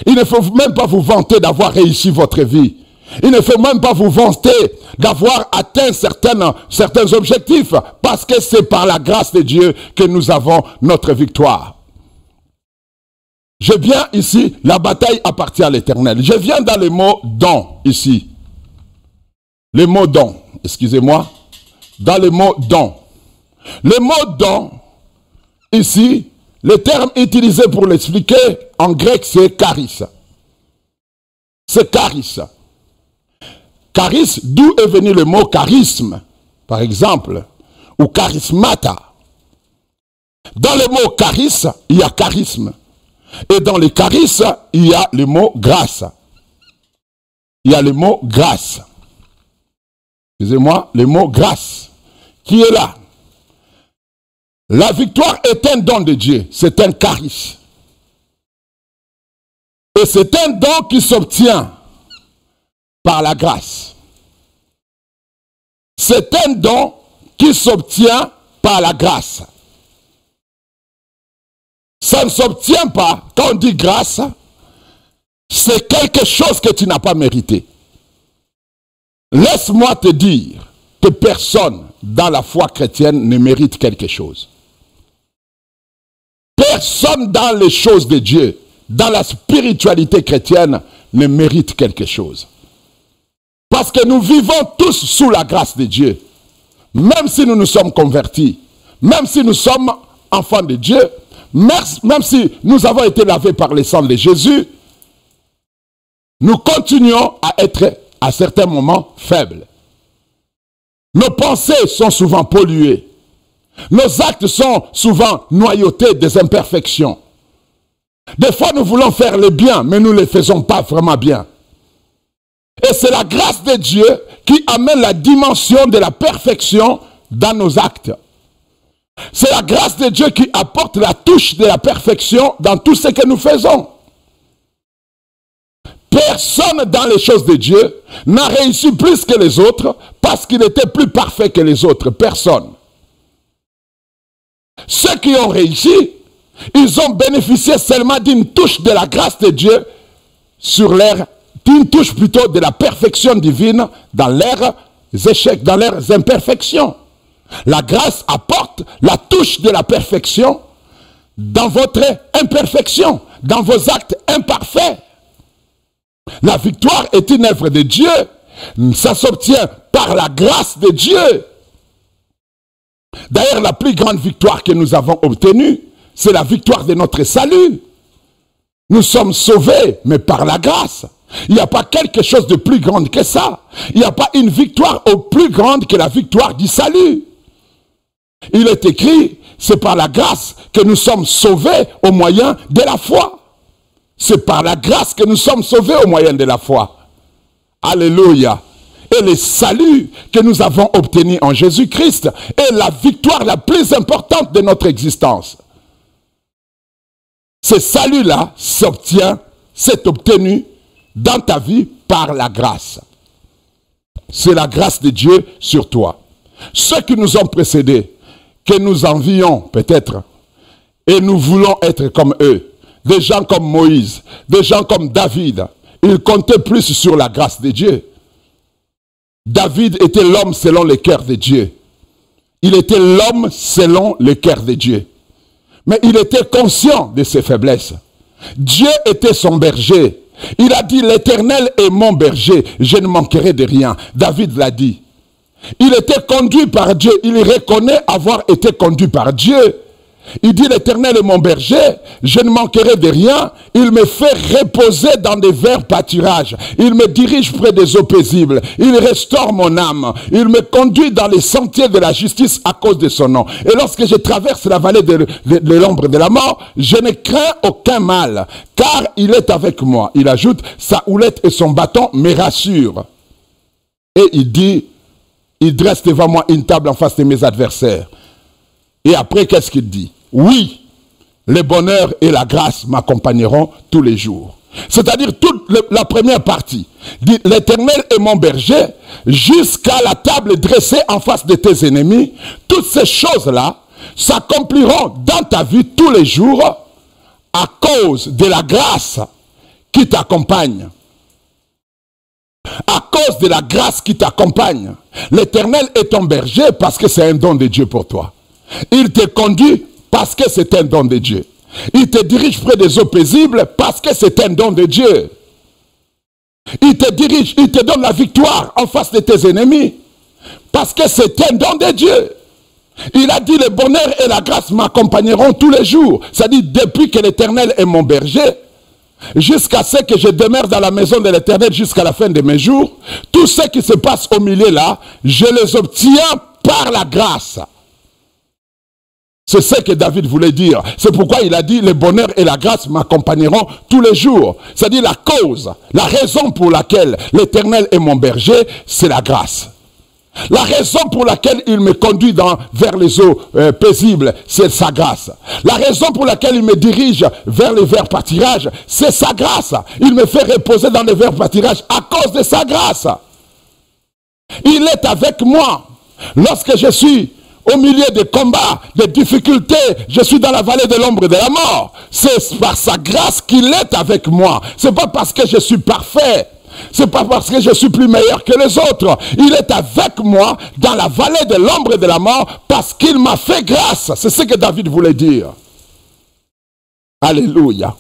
A: Il ne faut même pas vous vanter d'avoir réussi votre vie. Il ne faut même pas vous vanter d'avoir atteint certains objectifs, parce que c'est par la grâce de Dieu que nous avons notre victoire. Je viens ici, la bataille appartient à l'Éternel. Je viens dans le mot don ici. Le mot don, excusez-moi, dans le mot don. Le mot don, ici, le terme utilisé pour l'expliquer en grec, c'est charis. C'est charis. Charis, d'où est venu le mot charisme, par exemple, ou charismata. Dans le mot charis, il y a charisme. Et dans le charis, il y a le mot grâce. Il y a le mot grâce. Excusez-moi, le mot grâce, qui est là. La victoire est un don de Dieu, c'est un charis. Et c'est un don qui s'obtient par la grâce. C'est un don qui s'obtient par la grâce. Ça ne s'obtient pas, quand on dit grâce, c'est quelque chose que tu n'as pas mérité. Laisse-moi te dire que personne dans la foi chrétienne ne mérite quelque chose. Personne dans les choses de Dieu, dans la spiritualité chrétienne, ne mérite quelque chose. Parce que nous vivons tous sous la grâce de Dieu. Même si nous nous sommes convertis, même si nous sommes enfants de Dieu, même si nous avons été lavés par le sang de Jésus, nous continuons à être à certains moments faibles. Nos pensées sont souvent polluées. Nos actes sont souvent noyautés des imperfections. Des fois, nous voulons faire le bien, mais nous ne le faisons pas vraiment bien. Et c'est la grâce de Dieu qui amène la dimension de la perfection dans nos actes. C'est la grâce de Dieu qui apporte la touche de la perfection dans tout ce que nous faisons. Personne dans les choses de Dieu n'a réussi plus que les autres parce qu'il était plus parfait que les autres. Personne. Ceux qui ont réussi, ils ont bénéficié seulement d'une touche de la grâce de Dieu sur d'une touche plutôt de la perfection divine dans leurs échecs, dans leurs imperfections. La grâce apporte la touche de la perfection dans votre imperfection, dans vos actes imparfaits. La victoire est une œuvre de Dieu. Ça s'obtient par la grâce de Dieu. D'ailleurs, la plus grande victoire que nous avons obtenue, c'est la victoire de notre salut. Nous sommes sauvés, mais par la grâce. Il n'y a pas quelque chose de plus grand que ça. Il n'y a pas une victoire au plus grande que la victoire du salut. Il est écrit, c'est par la grâce que nous sommes sauvés au moyen de la foi. C'est par la grâce que nous sommes sauvés au moyen de la foi. Alléluia. Et le salut que nous avons obtenu en Jésus-Christ est la victoire la plus importante de notre existence. Ce salut-là s'obtient, s'est obtenu dans ta vie par la grâce. C'est la grâce de Dieu sur toi. Ceux qui nous ont précédés, que nous envions peut-être, et nous voulons être comme eux, des gens comme Moïse, des gens comme David, ils comptaient plus sur la grâce de Dieu. David était l'homme selon le cœur de Dieu. Il était l'homme selon le cœur de Dieu. Mais il était conscient de ses faiblesses. Dieu était son berger. Il a dit, l'Éternel est mon berger, je ne manquerai de rien. David l'a dit. Il était conduit par Dieu. Il reconnaît avoir été conduit par Dieu. Il dit, l'Éternel est mon berger, je ne manquerai de rien. Il me fait reposer dans des verts pâturages. Il me dirige près des eaux paisibles. Il restaure mon âme. Il me conduit dans les sentiers de la justice à cause de son nom. Et lorsque je traverse la vallée de l'ombre de la mort, je ne crains aucun mal, car il est avec moi. Il ajoute, sa houlette et son bâton me rassurent. Et il dit, il dresse devant moi une table en face de mes adversaires. Et après, qu'est-ce qu'il dit? Oui, le bonheur et la grâce m'accompagneront tous les jours. C'est-à-dire toute la première partie. Dit, l'Éternel est mon berger, jusqu'à la table dressée en face de tes ennemis. Toutes ces choses-là s'accompliront dans ta vie tous les jours à cause de la grâce qui t'accompagne. À cause de la grâce qui t'accompagne. L'Éternel est ton berger parce que c'est un don de Dieu pour toi. Il te conduit parce que c'est un don de Dieu. Il te dirige près des eaux paisibles parce que c'est un don de Dieu. Il te dirige, il te donne la victoire en face de tes ennemis parce que c'est un don de Dieu. Il a dit, le bonheur et la grâce m'accompagneront tous les jours. C'est-à-dire, depuis que l'Éternel est mon berger, jusqu'à ce que je demeure dans la maison de l'Éternel jusqu'à la fin de mes jours, tout ce qui se passe au milieu là, je les obtiens par la grâce. C'est ce que David voulait dire. C'est pourquoi il a dit, le bonheur et la grâce m'accompagneront tous les jours. C'est-à-dire la cause, la raison pour laquelle l'Éternel est mon berger, c'est la grâce. La raison pour laquelle il me conduit vers les eaux paisibles, c'est sa grâce. La raison pour laquelle il me dirige vers les verts pâturages, c'est sa grâce. Il me fait reposer dans les verts pâturages à cause de sa grâce. Il est avec moi lorsque je suis au milieu des combats, des difficultés, je suis dans la vallée de l'ombre de la mort. C'est par sa grâce qu'il est avec moi. C'est pas parce que je suis parfait. C'est pas parce que je suis plus meilleur que les autres. Il est avec moi dans la vallée de l'ombre de la mort parce qu'il m'a fait grâce. C'est ce que David voulait dire. Alléluia.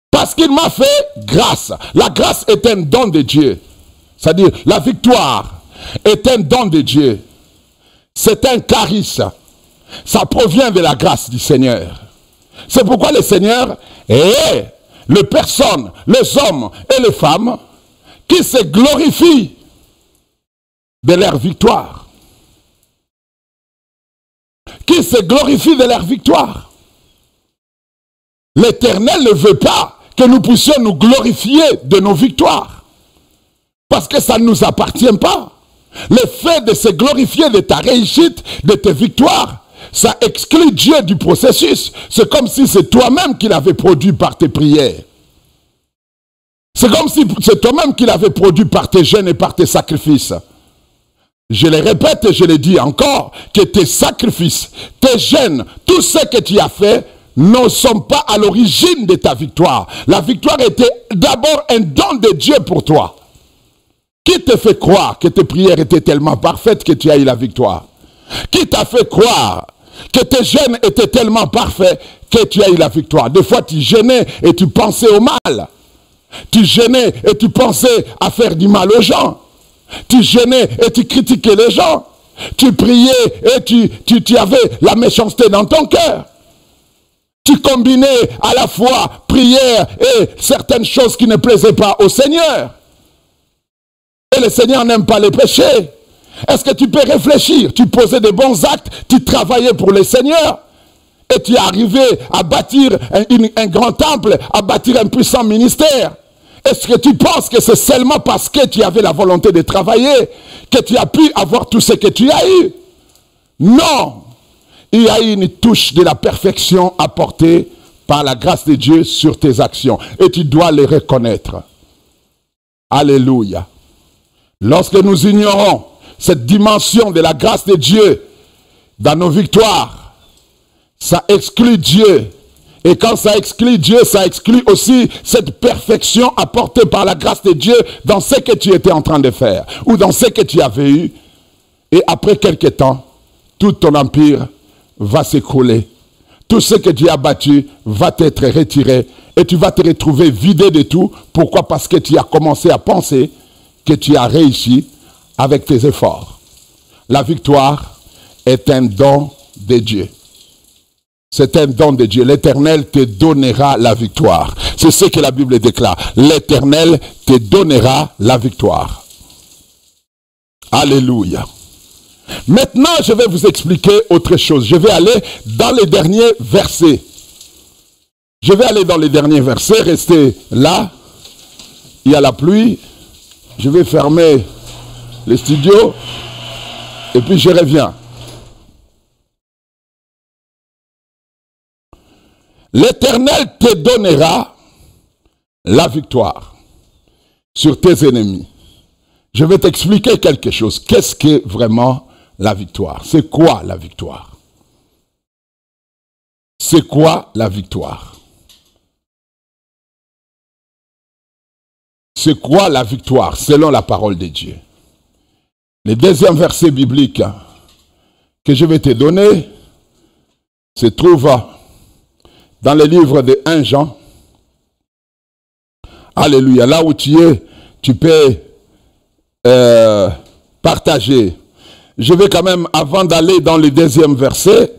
A: Parce qu'il m'a fait grâce. La grâce est un don de Dieu. C'est-à-dire la victoire est un don de Dieu. C'est un charisme. Ça provient de la grâce du Seigneur. C'est pourquoi le Seigneur est les personnes, les hommes et les femmes qui se glorifient de leur victoire. Qui se glorifient de leur victoire. L'Éternel ne veut pas que nous puissions nous glorifier de nos victoires. Parce que ça ne nous appartient pas. Le fait de se glorifier de ta réussite, de tes victoires, ça exclut Dieu du processus. C'est comme si c'est toi-même qui l'avais produit par tes prières. C'est comme si c'est toi-même qui l'avais produit par tes jeûnes et par tes sacrifices. Je le répète et je le dis encore, que tes sacrifices, tes jeûnes, tout ce que tu as fait, ne sont pas à l'origine de ta victoire. La victoire était d'abord un don de Dieu pour toi. Qui te fait croire que tes prières étaient tellement parfaites que tu as eu la victoire? Qui t'a fait croire que tes jeûnes étaient tellement parfaits que tu as eu la victoire? Des fois, tu jeûnais et tu pensais au mal. Tu jeûnais et tu pensais à faire du mal aux gens. Tu jeûnais et tu critiquais les gens. Tu priais et tu avais la méchanceté dans ton cœur. Tu combinais à la fois prière et certaines choses qui ne plaisaient pas au Seigneur. Et le Seigneur n'aime pas les péchés. Est-ce que tu peux réfléchir? Tu posais des bons actes, tu travaillais pour le Seigneur. Et tu es arrivé à bâtir un grand temple, à bâtir un puissant ministère. Est-ce que tu penses que c'est seulement parce que tu avais la volonté de travailler que tu as pu avoir tout ce que tu as eu? Non. Il y a une touche de la perfection apportée par la grâce de Dieu sur tes actions. Et tu dois les reconnaître. Alléluia. Lorsque nous ignorons cette dimension de la grâce de Dieu dans nos victoires, ça exclut Dieu Et quand ça exclut Dieu, ça exclut aussi cette perfection apportée par la grâce de Dieu dans ce que tu étais en train de faire ou dans ce que tu avais eu. Et après quelque temps, tout ton empire va s'écrouler. Tout ce que tu as bâti va t'être retiré et tu vas te retrouver vidé de tout. Pourquoi? Parce que tu as commencé à penser que tu as réussi avec tes efforts. La victoire est un don de Dieu. C'est un don de Dieu. L'Éternel te donnera la victoire. C'est ce que la Bible déclare. L'Éternel te donnera la victoire. Alléluia. Maintenant, je vais vous expliquer autre chose. Je vais aller dans les derniers versets. Je vais aller dans les derniers versets. Restez là. Il y a la pluie. Je vais fermer le studio. Et puis je reviens. L'Éternel te donnera la victoire sur tes ennemis. Je vais t'expliquer quelque chose. Qu'est-ce que vraiment la victoire? C'est quoi la victoire? C'est quoi la victoire? C'est quoi la victoire selon la parole de Dieu? Le deuxième verset biblique que je vais te donner se trouve dans le livre de 1 Jean. Alléluia. Là où tu es, tu peux partager. Je vais quand même, avant d'aller dans le deuxième verset,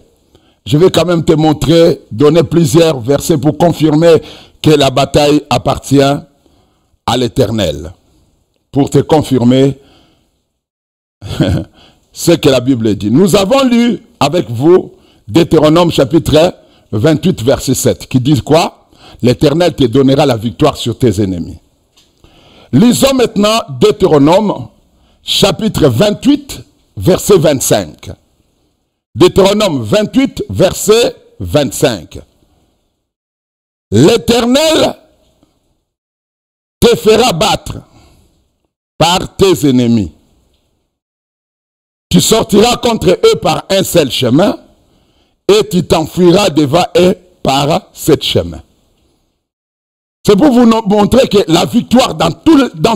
A: je vais quand même te montrer, donner plusieurs versets pour confirmer que la bataille appartient à l'Éternel. Pour te confirmer ce que la Bible dit. Nous avons lu avec vous Deutéronome chapitre 28 verset 7 qui dit quoi? L'Éternel te donnera la victoire sur tes ennemis. Lisons maintenant Deutéronome chapitre 28 verset 25. Deutéronome 28 verset 25. L'Éternel te fera battre par tes ennemis. Tu sortiras contre eux par un seul chemin et tu t'enfuiras devant eux par ce chemin. C'est pour vous montrer que la victoire dans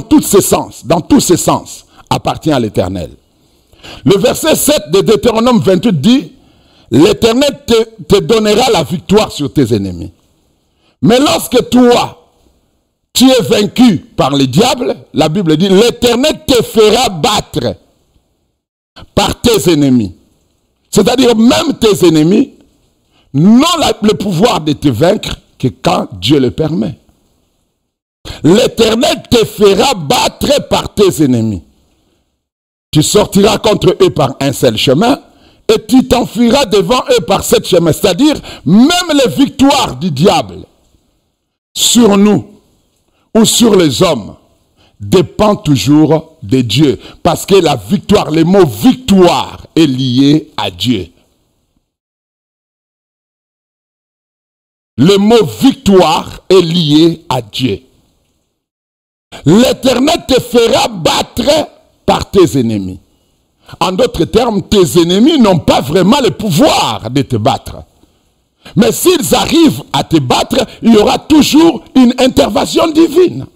A: tous ces sens appartient à l'Éternel. Le verset 7 de Deutéronome 28 dit, l'Éternel te donnera la victoire sur tes ennemis. Mais lorsque toi, tu es vaincu par le diable, la Bible dit, l'Éternel te fera battre par tes ennemis. C'est-à-dire même tes ennemis n'ont le pouvoir de te vaincre que quand Dieu le permet. L'Éternel te fera battre par tes ennemis. Tu sortiras contre eux par un seul chemin et tu t'enfuiras devant eux par sept chemins. C'est-à-dire même les victoires du diable sur nous ou sur les hommes dépend toujours de Dieu. Parce que la victoire, le mot victoire est lié à Dieu. Le mot victoire est lié à Dieu. L'Éternel te fera battre par tes ennemis. En d'autres termes, tes ennemis n'ont pas vraiment le pouvoir de te battre. Mais s'ils arrivent à te battre, il y aura toujours une intervention divine.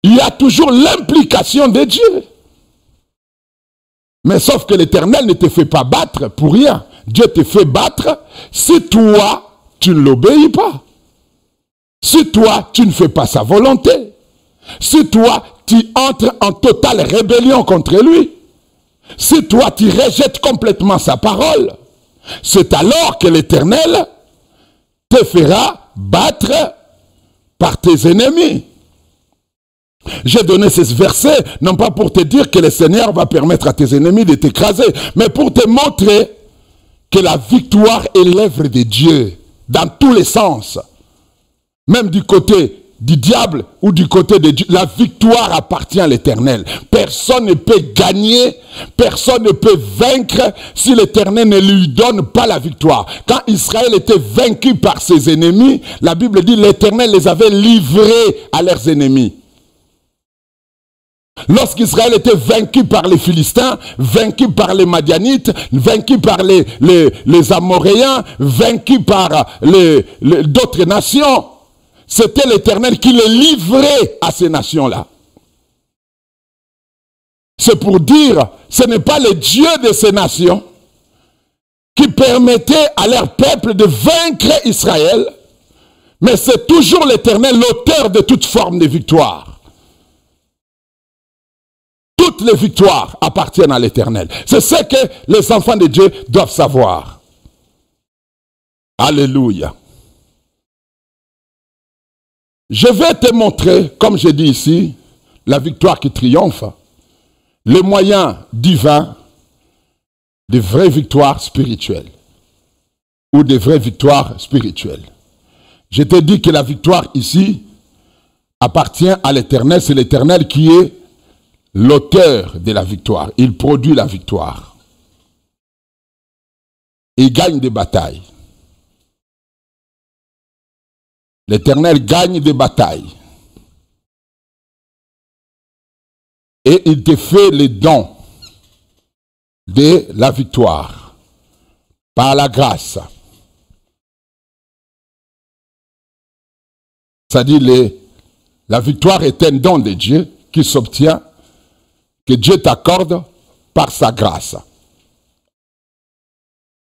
A: Il y a toujours l'implication de Dieu. Mais sauf que l'Éternel ne te fait pas battre pour rien. Dieu te fait battre si toi, tu ne l'obéis pas. Si toi, tu ne fais pas sa volonté. Si toi, tu entres en totale rébellion contre lui. Si toi, tu rejettes complètement sa parole. C'est alors que l'Éternel te fera battre par tes ennemis. J'ai donné ce verset, non pas pour te dire que le Seigneur va permettre à tes ennemis de t'écraser, mais pour te montrer que la victoire est l'œuvre de Dieu, dans tous les sens. Même du côté du diable ou du côté de Dieu, la victoire appartient à l'Éternel. Personne ne peut gagner, personne ne peut vaincre si l'Éternel ne lui donne pas la victoire. Quand Israël était vaincu par ses ennemis, la Bible dit que l'Éternel les avait livrés à leurs ennemis. Lorsqu'Israël était vaincu par les Philistins, vaincu par les Madianites, vaincu par les Amoréens, vaincu par d'autres nations, c'était l'Éternel qui les livrait à ces nations-là. C'est pour dire, ce n'est pas le Dieu de ces nations qui permettait à leur peuple de vaincre Israël, mais c'est toujours l'Éternel, l'auteur de toute forme de victoire. Toutes les victoires appartiennent à l'Éternel. C'est ce que les enfants de Dieu doivent savoir. Alléluia. Je vais te montrer, comme je dis ici, la victoire qui triomphe, les moyens divins de vraies victoires spirituelles ou de vraies victoires spirituelles. Je te dis que la victoire ici appartient à l'Éternel. C'est l'Éternel qui est l'auteur de la victoire. Il produit la victoire. Il gagne des batailles. L'Éternel gagne des batailles. Et il te fait les dons de la victoire par la grâce. C'est-à-dire la victoire est un don de Dieu qui s'obtient, que Dieu t'accorde par sa grâce.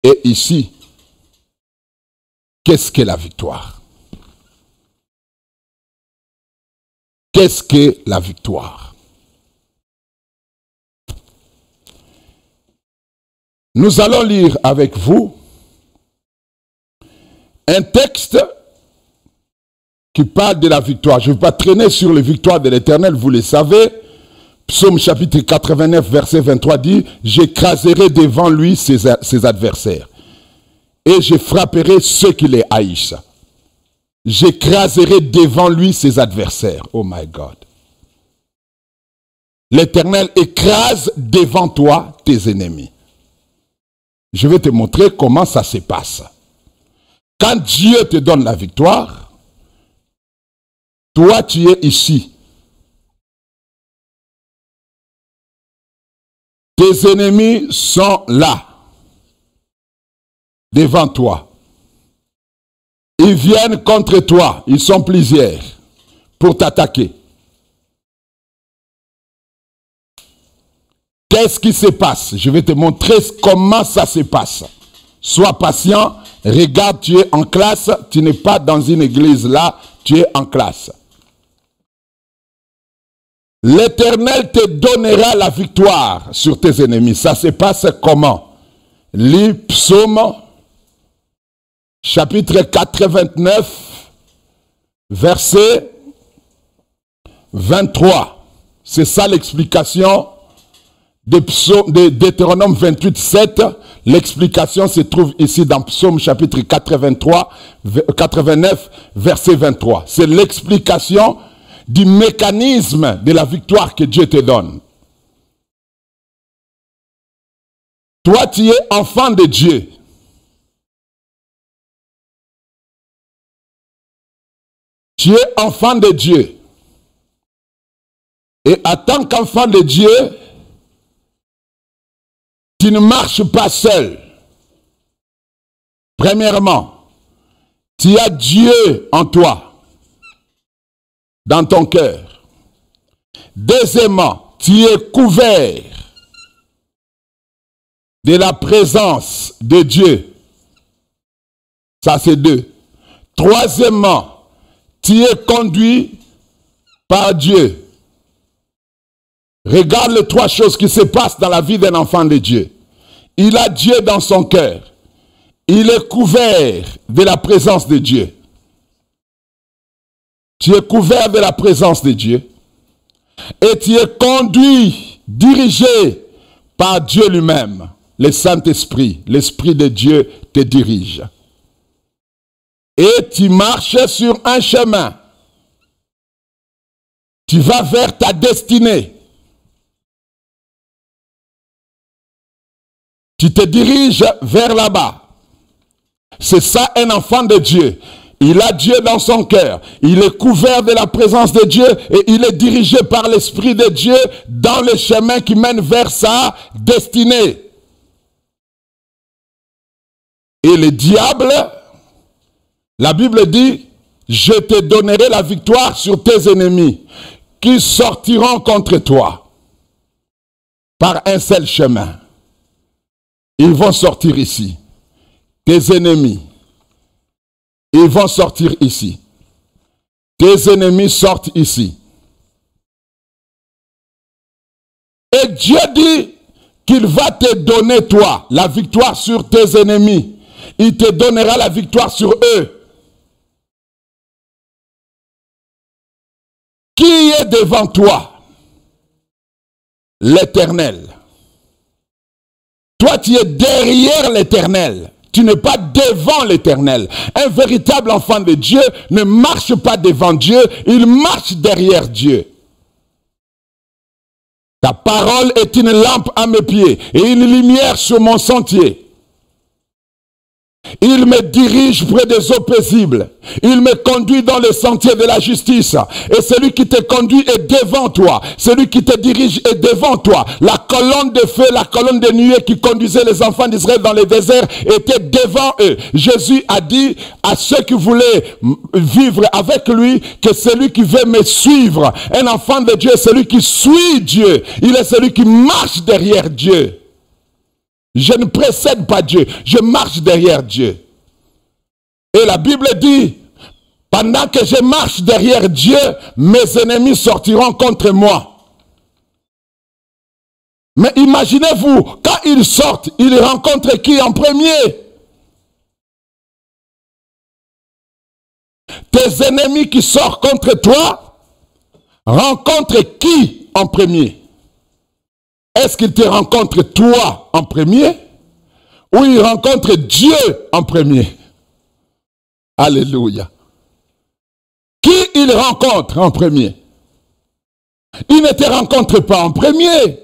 A: Et ici, qu'est-ce que la victoire? Qu'est-ce que la victoire? Nous allons lire avec vous un texte qui parle de la victoire. Je ne vais pas traîner sur les victoires de l'Éternel, vous le savez. Psaume chapitre 89, verset 23 dit, « J'écraserai devant lui ses adversaires, et je frapperai ceux qui les haïssent. J'écraserai devant lui ses adversaires. » Oh my God. L'Éternel écrase devant toi tes ennemis. Je vais te montrer comment ça se passe. Quand Dieu te donne la victoire, toi tu es ici. Tes ennemis sont là, devant toi. Ils viennent contre toi, ils sont plusieurs, pour t'attaquer. Qu'est-ce qui se passe? Je vais te montrer comment ça se passe. Sois patient, regarde, tu es en classe, tu n'es pas dans une église là, tu es en classe. L'Éternel te donnera la victoire sur tes ennemis. Ça se passe comment? Lis Psaume, chapitre 89, verset 23. C'est ça l'explication de Deutéronome 28, 7. L'explication se trouve ici dans Psaume chapitre 89, verset 23. C'est l'explication du mécanisme de la victoire que Dieu te donne. Toi, tu es enfant de Dieu. Tu es enfant de Dieu. Et en tant qu'enfant de Dieu, tu ne marches pas seul. Premièrement, tu as Dieu en toi, dans ton cœur. Deuxièmement, tu es couvert de la présence de Dieu. Ça, c'est deux. Troisièmement, tu es conduit par Dieu. Regarde les trois choses qui se passent dans la vie d'un enfant de Dieu. Il a Dieu dans son cœur. Il est couvert de la présence de Dieu. Tu es couvert de la présence de Dieu. Et tu es conduit, dirigé par Dieu lui-même. Le Saint-Esprit, l'Esprit de Dieu te dirige. Et tu marches sur un chemin. Tu vas vers ta destinée. Tu te diriges vers là-bas. C'est ça un enfant de Dieu. Il a Dieu dans son cœur. Il est couvert de la présence de Dieu et il est dirigé par l'Esprit de Dieu dans le chemin qui mène vers sa destinée. Et le diable, la Bible dit, je te donnerai la victoire sur tes ennemis qui sortiront contre toi par un seul chemin. Ils vont sortir ici. Tes ennemis. Ils vont sortir ici. Tes ennemis sortent ici. Et Dieu dit qu'il va te donner, toi, la victoire sur tes ennemis. Il te donnera la victoire sur eux. Qui est devant toi? L'Éternel. Toi, tu es derrière l'Éternel. Tu n'es pas devant l'Éternel. Un véritable enfant de Dieu ne marche pas devant Dieu, il marche derrière Dieu. Ta parole est une lampe à mes pieds et une lumière sur mon sentier. Il me dirige près des eaux paisibles. Il me conduit dans le sentier de la justice. Et celui qui te conduit est devant toi. Celui qui te dirige est devant toi. La colonne de feu, la colonne de nuée qui conduisait les enfants d'Israël dans le désert était devant eux. Jésus a dit à ceux qui voulaient vivre avec lui que celui qui veut me suivre, un enfant de Dieu, celui qui suit Dieu, il est celui qui marche derrière Dieu. Je ne précède pas Dieu, je marche derrière Dieu. Et la Bible dit, pendant que je marche derrière Dieu, mes ennemis sortiront contre moi. Mais imaginez-vous, quand ils sortent, ils rencontrent qui en premier? Tes ennemis qui sortent contre toi, rencontrent qui en premier? Est-ce qu'ils te rencontrent toi en premier ou ils rencontrent Dieu en premier? Alléluia. Qui ils rencontrent en premier? Ils ne te rencontrent pas en premier.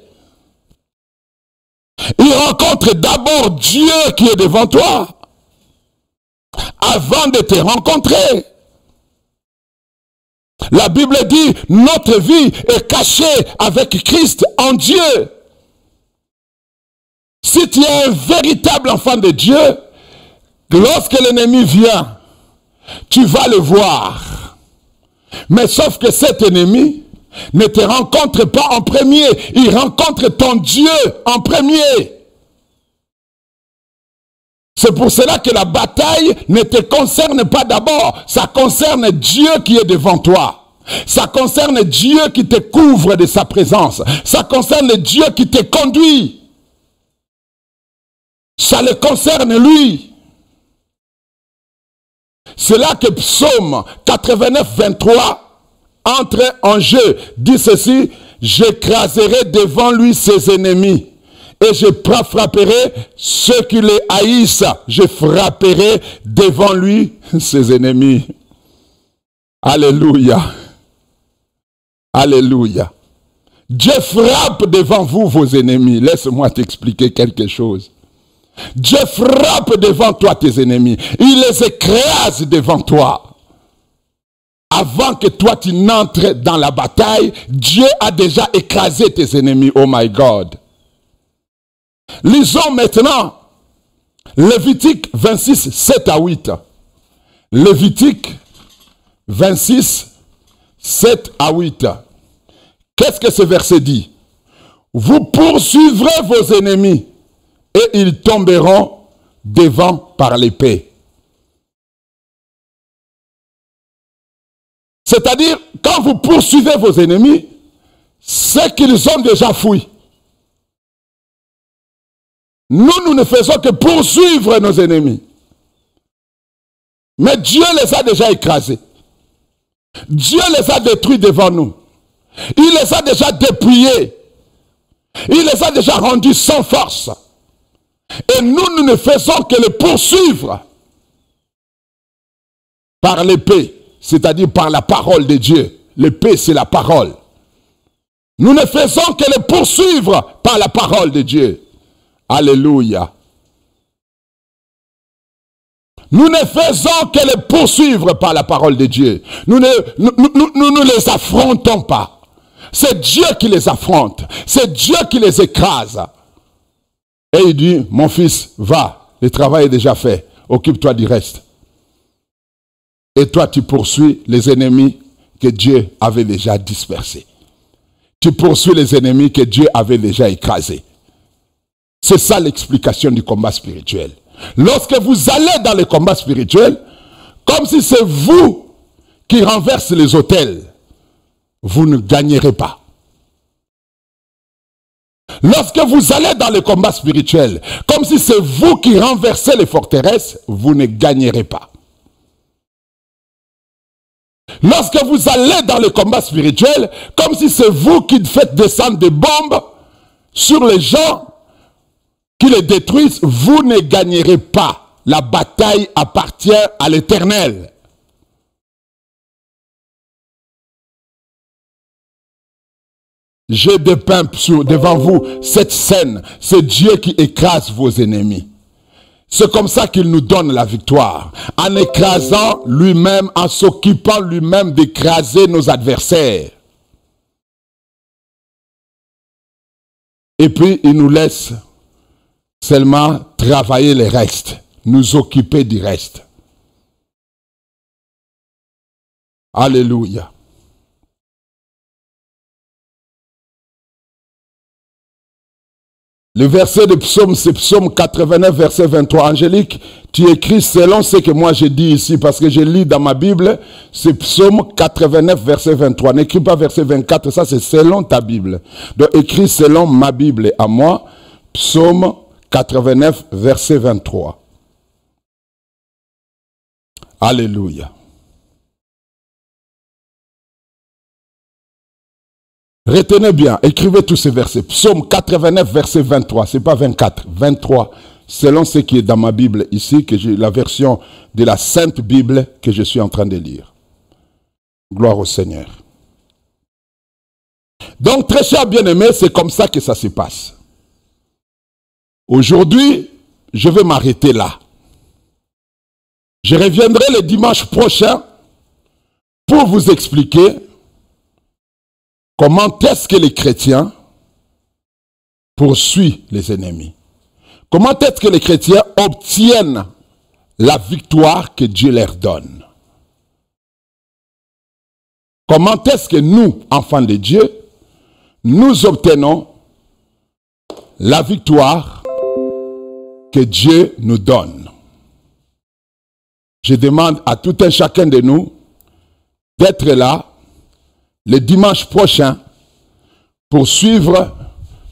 A: Ils rencontrent d'abord Dieu qui est devant toi avant de te rencontrer. La Bible dit, notre vie est cachée avec Christ en Dieu. Si tu es un véritable enfant de Dieu, lorsque l'ennemi vient, tu vas le voir. Mais sauf que cet ennemi ne te rencontre pas en premier, il rencontre ton Dieu en premier. C'est pour cela que la bataille ne te concerne pas d'abord, ça concerne Dieu qui est devant toi. Ça concerne Dieu qui te couvre de sa présence. Ça concerne Dieu qui te conduit. Ça le concerne lui. C'est là que Psaume 89, 23 entre en jeu. Dit ceci, j'écraserai devant lui ses ennemis et je frapperai ceux qui les haïssent. Je frapperai devant lui ses ennemis. Alléluia. Alléluia. Dieu frappe devant vous vos ennemis. Laisse-moi t'expliquer quelque chose. Dieu frappe devant toi tes ennemis. Il les écrase devant toi. Avant que toi tu n'entres dans la bataille, Dieu a déjà écrasé tes ennemis. Oh my God. Lisons maintenant Lévitique 26, 7 à 8. Lévitique 26, 7 à 8. Qu'est-ce que ce verset dit? Vous poursuivrez vos ennemis et ils tomberont devant par l'épée. C'est-à-dire, quand vous poursuivez vos ennemis, c'est qu'ils ont déjà fui. Nous ne faisons que poursuivre nos ennemis. Mais Dieu les a déjà écrasés. Dieu les a détruits devant nous. Il les a déjà dépouillés. Il les a déjà rendus sans force. Et nous ne faisons que les poursuivre par l'épée, c'est-à-dire par la parole de Dieu. L'épée, c'est la parole. Nous ne faisons que les poursuivre par la parole de Dieu. Alléluia. Nous ne faisons que les poursuivre par la parole de Dieu. Nous ne les affrontons pas. C'est Dieu qui les affronte. C'est Dieu qui les écrase. Et il dit, mon fils, va, le travail est déjà fait. Occupe-toi du reste. Et toi, tu poursuis les ennemis que Dieu avait déjà dispersés. Tu poursuis les ennemis que Dieu avait déjà écrasés. C'est ça l'explication du combat spirituel. Lorsque vous allez dans le combat spirituel, comme si c'est vous qui renversez les autels, vous ne gagnerez pas. Lorsque vous allez dans le combat spirituel, comme si c'est vous qui renversez les forteresses, vous ne gagnerez pas. Lorsque vous allez dans le combat spirituel, comme si c'est vous qui faites descendre des bombes sur les gens qui les détruisent, vous ne gagnerez pas. La bataille appartient à l'Éternel. J'ai dépeint devant vous cette scène. C'est Dieu qui écrase vos ennemis. C'est comme ça qu'il nous donne la victoire. En écrasant lui-même, en s'occupant lui-même d'écraser nos adversaires. Et puis, il nous laisse seulement travailler le reste. Nous occuper du reste. Alléluia. Le verset de psaume, c'est psaume 89, verset 23. Angélique, tu écris selon ce que moi j'ai dit ici, parce que je lis dans ma Bible, c'est psaume 89, verset 23. N'écris pas verset 24, ça c'est selon ta Bible. Donc écris selon ma Bible à moi, psaume 89, verset 23. Alléluia. Retenez bien, écrivez tous ces versets. Psaume 89, verset 23, ce n'est pas 24, 23. Selon ce qui est dans ma Bible ici, que j'ai la version de la Sainte Bible que je suis en train de lire. Gloire au Seigneur. Donc, très chers bien-aimés, c'est comme ça que ça se passe. Aujourd'hui, je vais m'arrêter là. Je reviendrai le dimanche prochain pour vous expliquer comment est-ce que les chrétiens poursuivent les ennemis? Comment est-ce que les chrétiens obtiennent la victoire que Dieu leur donne? Comment est-ce que nous, enfants de Dieu, nous obtenons la victoire que Dieu nous donne? Je demande à tout un chacun de nous d'être là le dimanche prochain pour suivre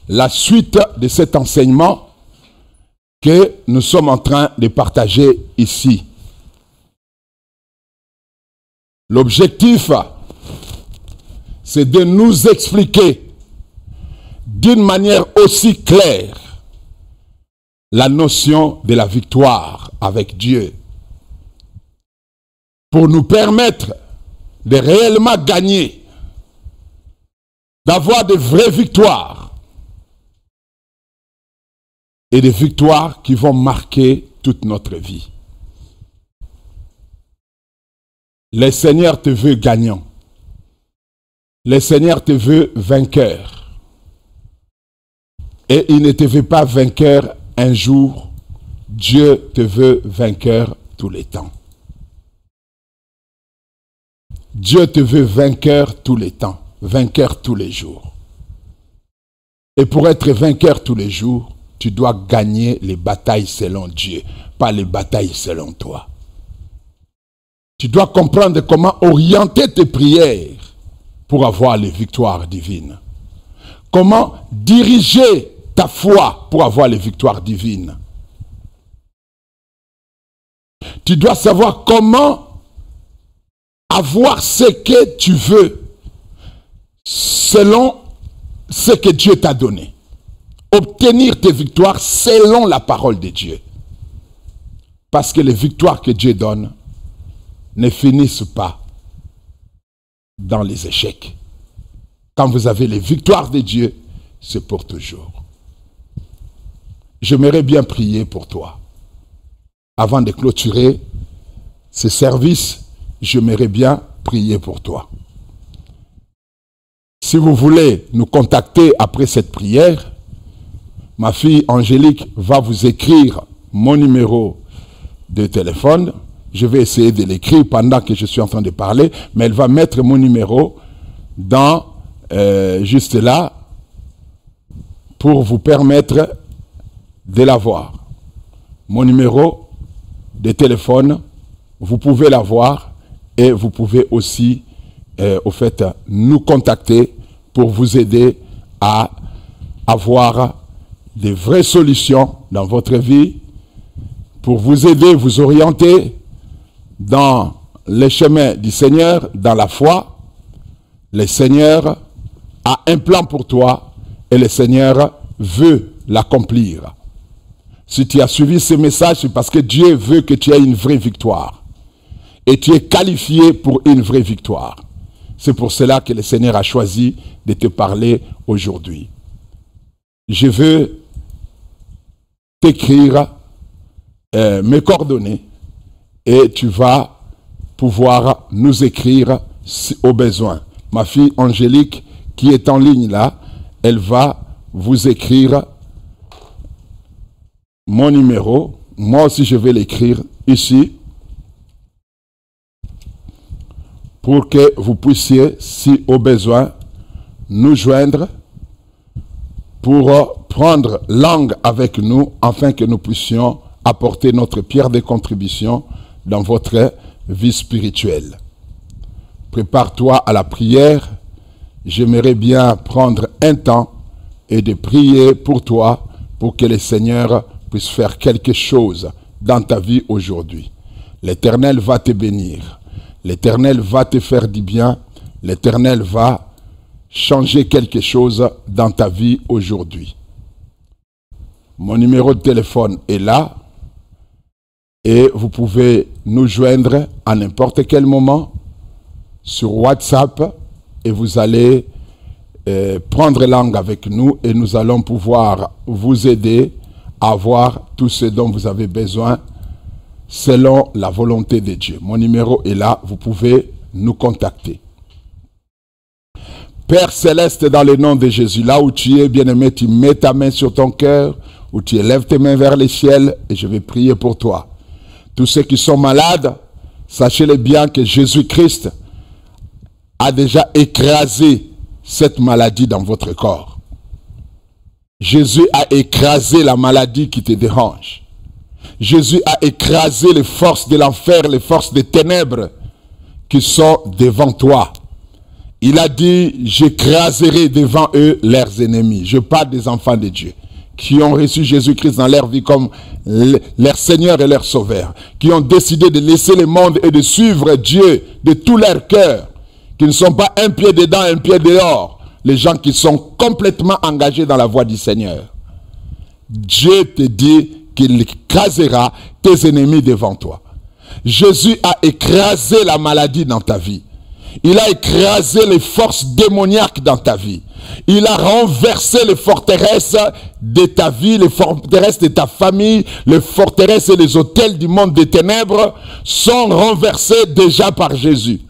A: la suite de cet enseignement que nous sommes en train de partager ici. L'objectif, c'est de nous expliquer d'une manière aussi claire la notion de la victoire avec Dieu, pour nous permettre de réellement gagner, d'avoir de vraies victoires et des victoires qui vont marquer toute notre vie. Le Seigneur te veut gagnant. Le Seigneur te veut vainqueur. Et il ne te veut pas vainqueur un jour. Dieu te veut vainqueur tous les temps. Dieu te veut vainqueur tous les temps. Vainqueur tous les jours. Et pour être vainqueur tous les jours, tu dois gagner les batailles selon Dieu, pas les batailles selon toi. Tu dois comprendre comment orienter tes prières pour avoir les victoires divines. Comment diriger ta foi pour avoir les victoires divines. Tu dois savoir comment avoir ce que tu veux selon ce que Dieu t'a donné. Obtenir tes victoires selon la parole de Dieu. Parce que les victoires que Dieu donne ne finissent pas dans les échecs. Quand vous avez les victoires de Dieu, c'est pour toujours. J'aimerais bien prier pour toi avant de clôturer ce service, j'aimerais bien prier pour toi. Si vous voulez nous contacter après cette prière, ma fille Angélique va vous écrire mon numéro de téléphone. Je vais essayer de l'écrire pendant que je suis en train de parler, mais elle va mettre mon numéro dans, juste là, pour vous permettre de l'avoir. Mon numéro de téléphone, vous pouvez l'avoir et vous pouvez aussi, au fait, nous contacter pour vous aider à avoir des vraies solutions dans votre vie, pour vous aider, vous orienter dans les chemins du Seigneur, dans la foi. Le Seigneur a un plan pour toi et le Seigneur veut l'accomplir. Si tu as suivi ce message, c'est parce que Dieu veut que tu aies une vraie victoire. Et tu es qualifié pour une vraie victoire. C'est pour cela que le Seigneur a choisi de te parler aujourd'hui. Je veux t'écrire mes coordonnées et tu vas pouvoir nous écrire au besoin. Ma fille Angélique, qui est en ligne là, elle va vous écrire mon numéro. Moi aussi, je vais l'écrire ici pour que vous puissiez, si au besoin, nous joindre pour prendre langue avec nous afin que nous puissions apporter notre pierre de contribution dans votre vie spirituelle. Prépare-toi à la prière. J'aimerais bien prendre un temps et de prier pour toi pour que le Seigneur puisse faire quelque chose dans ta vie aujourd'hui. L'Éternel va te bénir. L'Éternel va te faire du bien. L'Éternel va changer quelque chose dans ta vie aujourd'hui. Mon numéro de téléphone est là et vous pouvez nous joindre à n'importe quel moment sur WhatsApp et vous allez prendre langue avec nous et nous allons pouvoir vous aider à avoir tout ce dont vous avez besoin selon la volonté de Dieu. Mon numéro est là, vous pouvez nous contacter. Père Céleste, dans le nom de Jésus, là où tu es, bien-aimé, tu mets ta main sur ton cœur, où tu élèves tes mains vers le ciel, et je vais prier pour toi. Tous ceux qui sont malades, sachez-le bien que Jésus-Christ a déjà écrasé cette maladie dans votre corps. Jésus a écrasé la maladie qui te dérange. Jésus a écrasé les forces de l'enfer, les forces des ténèbres qui sont devant toi. Il a dit, j'écraserai devant eux leurs ennemis. Je parle des enfants de Dieu qui ont reçu Jésus-Christ dans leur vie comme leur Seigneur et leur Sauveur, qui ont décidé de laisser le monde et de suivre Dieu de tout leur cœur, qui ne sont pas un pied dedans, un pied dehors, les gens qui sont complètement engagés dans la voie du Seigneur. Dieu te dit qu'il écrasera tes ennemis devant toi. Jésus a écrasé la maladie dans ta vie. Il a écrasé les forces démoniaques dans ta vie. Il a renversé les forteresses de ta vie, les forteresses de ta famille, les forteresses et les hôtels du monde des ténèbres sont renversés déjà par Jésus.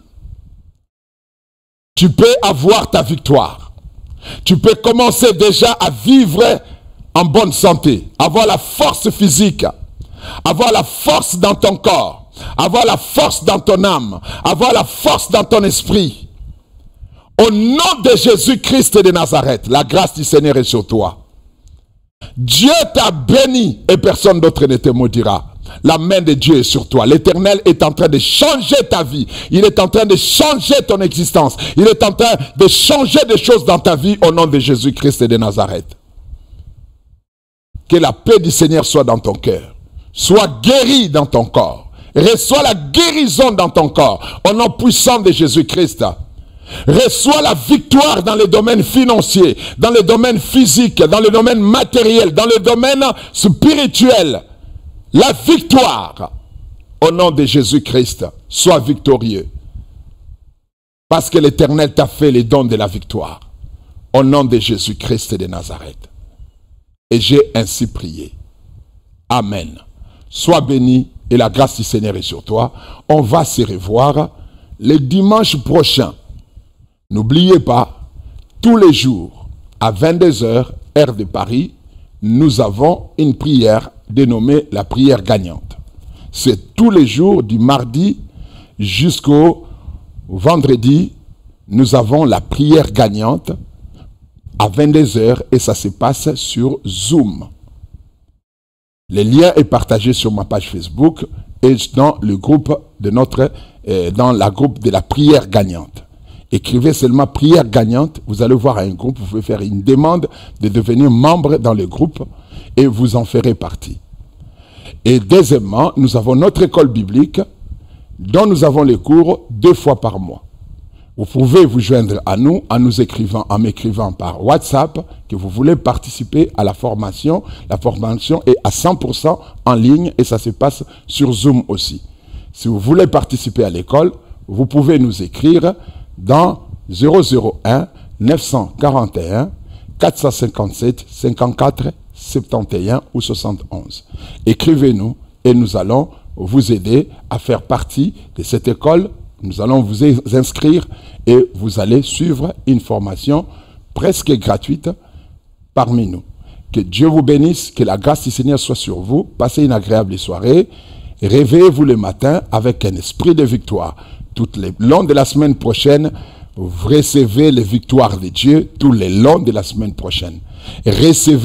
A: Tu peux avoir ta victoire. Tu peux commencer déjà à vivre en bonne santé, avoir la force physique, avoir la force dans ton corps, avoir la force dans ton âme, avoir la force dans ton esprit. Au nom de Jésus-Christ de Nazareth, la grâce du Seigneur est sur toi. Dieu t'a béni et personne d'autre ne te maudira. La main de Dieu est sur toi. L'Éternel est en train de changer ta vie. Il est en train de changer ton existence. Il est en train de changer des choses dans ta vie au nom de Jésus-Christ de Nazareth. Que la paix du Seigneur soit dans ton cœur. Sois guéri dans ton corps. Reçois la guérison dans ton corps, au nom puissant de Jésus-Christ. Reçois la victoire dans les domaines financiers, dans les domaines physiques, dans le domaine matériel, dans le domaine spirituel. La victoire, au nom de Jésus-Christ, sois victorieux. Parce que l'Éternel t'a fait les dons de la victoire, au nom de Jésus-Christ de Nazareth. Et j'ai ainsi prié. Amen. Sois béni et la grâce du Seigneur est sur toi. On va se revoir le dimanche prochain. N'oubliez pas, tous les jours, à 22 h, heure de Paris, nous avons une prière dénommée la prière gagnante. C'est tous les jours, du mardi jusqu'au vendredi, nous avons la prière gagnante à 22 h et ça se passe sur Zoom. Le lien est partagé sur ma page Facebook et dans le groupe de dans la groupe de la prière gagnante. Écrivez seulement prière gagnante, vous allez voir un groupe, vous pouvez faire une demande de devenir membre dans le groupe et vous en ferez partie. Et deuxièmement, nous avons notre école biblique dont nous avons les cours 2 fois par mois. Vous pouvez vous joindre à nous en m'écrivant par WhatsApp que vous voulez participer à la formation. La formation est à 100% en ligne et ça se passe sur Zoom aussi. Si vous voulez participer à l'école, vous pouvez nous écrire dans 001 941 457 54 71 ou 71. Écrivez-nous et nous allons vous aider à faire partie de cette école. Nous allons vous inscrire et vous allez suivre une formation presque gratuite parmi nous. Que Dieu vous bénisse, que la grâce du Seigneur soit sur vous. Passez une agréable soirée. Réveillez-vous le matin avec un esprit de victoire. Tout le long de la semaine prochaine, vous recevez les victoires de Dieu tout le long de la semaine prochaine. Recevez